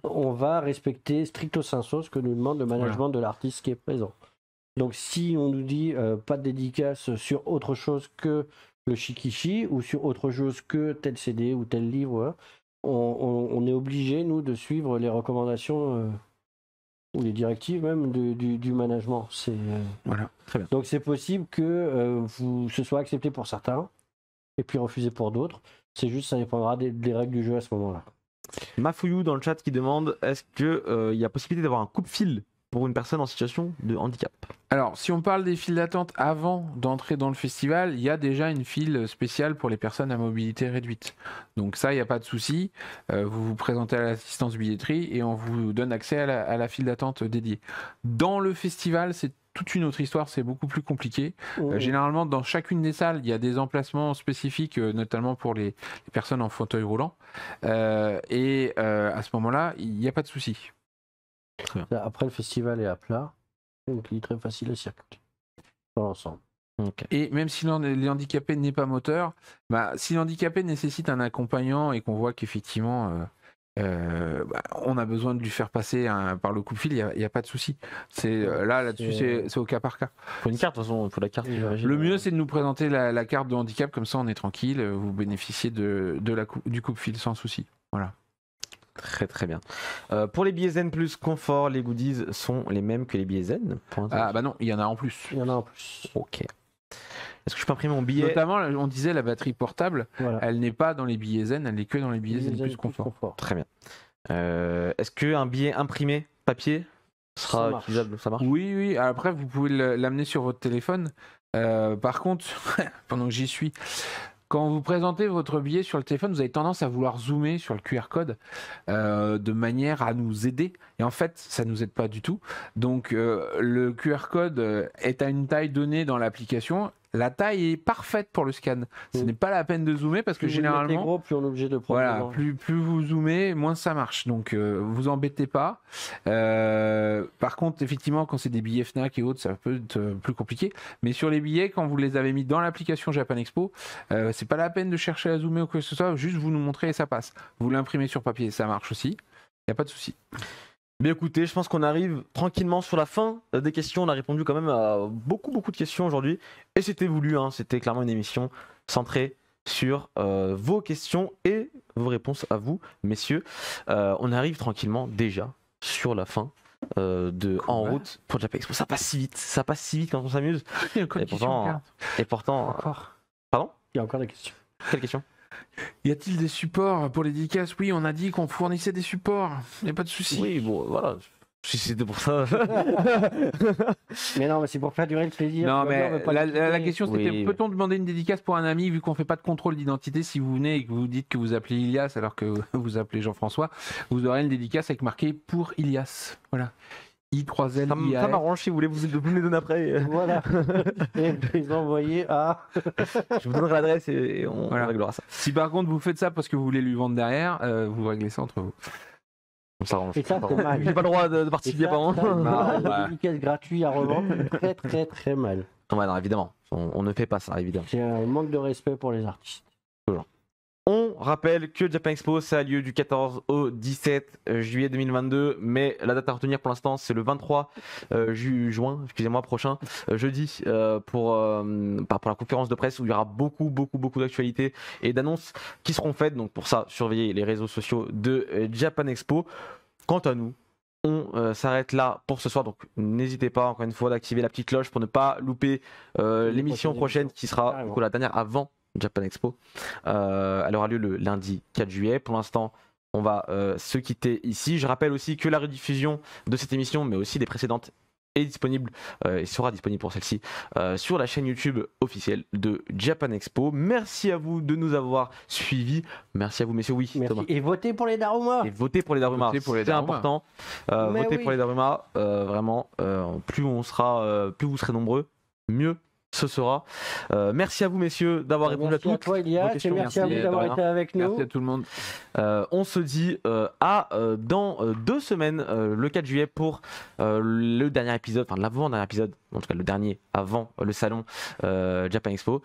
on va respecter stricto sensu ce que nous demande le management de l'artiste qui est présent. Donc si on nous dit pas de dédicace sur autre chose que le shikishi ou sur autre chose que tel CD ou tel livre, on est obligé, nous, de suivre les recommandations ou les directives même du management. Voilà, très bien. Donc c'est possible que ce soit accepté pour certains et puis refusé pour d'autres. C'est juste, ça dépendra des règles du jeu à ce moment-là. Mafouyou dans le chat qui demande est-ce qu'il y a possibilité d'avoir un coupe-fil pour une personne en situation de handicap? Alors, si on parle des files d'attente avant d'entrer dans le festival, il y a déjà une file spéciale pour les personnes à mobilité réduite. Donc ça, il n'y a pas de souci. Vous vous présentez à l'assistance billetterie et on vous donne accès à la file d'attente dédiée. Dans le festival, c'est toute une autre histoire, c'est beaucoup plus compliqué. Généralement, dans chacune des salles, il y a des emplacements spécifiques, notamment pour les personnes en fauteuil roulant. Et à ce moment-là, il n'y a pas de souci. Après, le festival est à plat, donc il est très facile à circuler dans l'ensemble. Okay. Et même si l'handicapé n'est pas moteur, si l'handicapé nécessite un accompagnant et qu'on voit qu'effectivement on a besoin de lui faire passer par le coupe-fil, il n'y a pas de souci. Là-dessus, c'est au cas par cas. Il faut une carte, de toute façon, il faut la carte. Le mieux, c'est de nous présenter la carte de handicap, comme ça on est tranquille, vous bénéficiez du coupe-fil sans souci. Voilà. Très très bien. Pour les billets Zen Plus confort, les goodies sont les mêmes que les billets Zen? Ah bah non, il y en a en plus. Il y en a en plus. Ok. Est-ce que je peux imprimer mon billet? Notamment, on disait la batterie portable, voilà. Elle n'est pas dans les billets Zen, elle n'est que dans les billets Zen Plus confort. Très bien. Est-ce qu'un billet imprimé papier sera utilisable? Ça marche? Oui. Après, vous pouvez l'amener sur votre téléphone. Par contre, pendant que j'y suis, quand vous présentez votre billet sur le téléphone, vous avez tendance à vouloir zoomer sur le QR code de manière à nous aider. Et en fait, ça ne nous aide pas du tout. Donc, le QR code est à une taille donnée dans l'application. La taille est parfaite pour le scan. Ce n'est pas la peine de zoomer parce que généralement, gros, plus on est obligé de prendre. Voilà, plus vous zoomez, moins ça marche. Donc, vous embêtez pas. Par contre, effectivement, quand c'est des billets Fnac et autres, ça peut être plus compliqué. Mais sur les billets, quand vous les avez mis dans l'application Japan Expo, c'est pas la peine de chercher à zoomer ou quoi que ce soit. Juste vous nous montrez et ça passe. Vous l'imprimez sur papier, ça marche aussi. Il n'y a pas de souci. Bien écoutez, je pense qu'on arrive tranquillement sur la fin des questions. On a répondu quand même à beaucoup de questions aujourd'hui. Et c'était voulu, hein. C'était clairement une émission centrée sur vos questions et vos réponses à vous, messieurs. On arrive tranquillement déjà sur la fin En route pour Japan Expo. Ça passe si vite quand on s'amuse. Il y a encore des questions. Et pourtant... Encore. Pardon? Il y a encore des questions. Quelle question? Y a-t-il des supports pour les dédicaces? Oui, on a dit qu'on fournissait des supports. Il n'y a pas de souci. Oui, bon, voilà. Si c'était pour ça. Mais non, mais c'est pour faire durer le plaisir. Non, mais la question c'était oui. peut-on demander une dédicace pour un ami vu qu'on fait pas de contrôle d'identité? Si vous venez et que vous dites que vous appelez Ilias alors que vous appelez Jean-François, vous aurez une dédicace avec marqué pour Ilias. Voilà. I3L. Ça m'arrange si vous voulez vous me les donner après. Voilà. Et les envoyer à. Je vous donnerai l'adresse et on réglera ça. Si par contre vous faites ça parce que vous voulez lui vendre derrière, vous réglez ça entre vous. On s'arrange. Et ça, c'est mal. J'ai pas le droit de participer pendant. Des dédicaces gratuites à revendre, très mal. Non, évidemment. On ne fait pas ça, évidemment. C'est un manque de respect pour les artistes. On rappelle que Japan Expo, ça a lieu du 14 au 17 juillet 2022, mais la date à retenir pour l'instant, c'est le 23 juin, excusez-moi, prochain, jeudi, pour la conférence de presse où il y aura beaucoup d'actualités et d'annonces qui seront faites. Donc pour ça, surveillez les réseaux sociaux de Japan Expo. Quant à nous, on s'arrête là pour ce soir, donc n'hésitez pas encore une fois d'activer la petite cloche pour ne pas louper l'émission prochaine qui sera du coup, la dernière avant Japan Expo. Elle aura lieu le lundi 4 juillet. Pour l'instant, on va se quitter ici. Je rappelle aussi que la rediffusion de cette émission, mais aussi des précédentes, est disponible et sera disponible pour celle-ci sur la chaîne YouTube officielle de Japan Expo. Merci à vous de nous avoir suivis. Merci à vous, messieurs. Oui, Merci. Thomas. Et votez pour les Daruma. Et votez pour les Daruma, Votez pour les c'est Daruma. important. Mais Votez oui. pour les Daruma, vraiment. Plus vous serez nombreux, mieux ce sera. Merci à vous, messieurs, d'avoir répondu à Merci à toutes toi, vos Elias, et questions. merci à vous Merci, d'avoir Dorian. été avec nous. Merci à tout le monde. On se dit dans 2 semaines, le 4 juillet, pour le dernier épisode, enfin l'avant-dernier épisode, en tout cas le dernier avant le salon Japan Expo.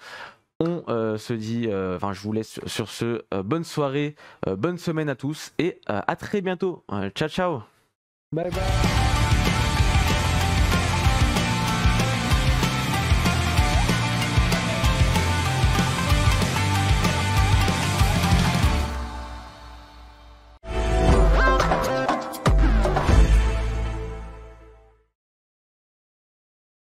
On se dit, je vous laisse sur ce. Bonne soirée, bonne semaine à tous et à très bientôt. Ciao, ciao. Bye bye.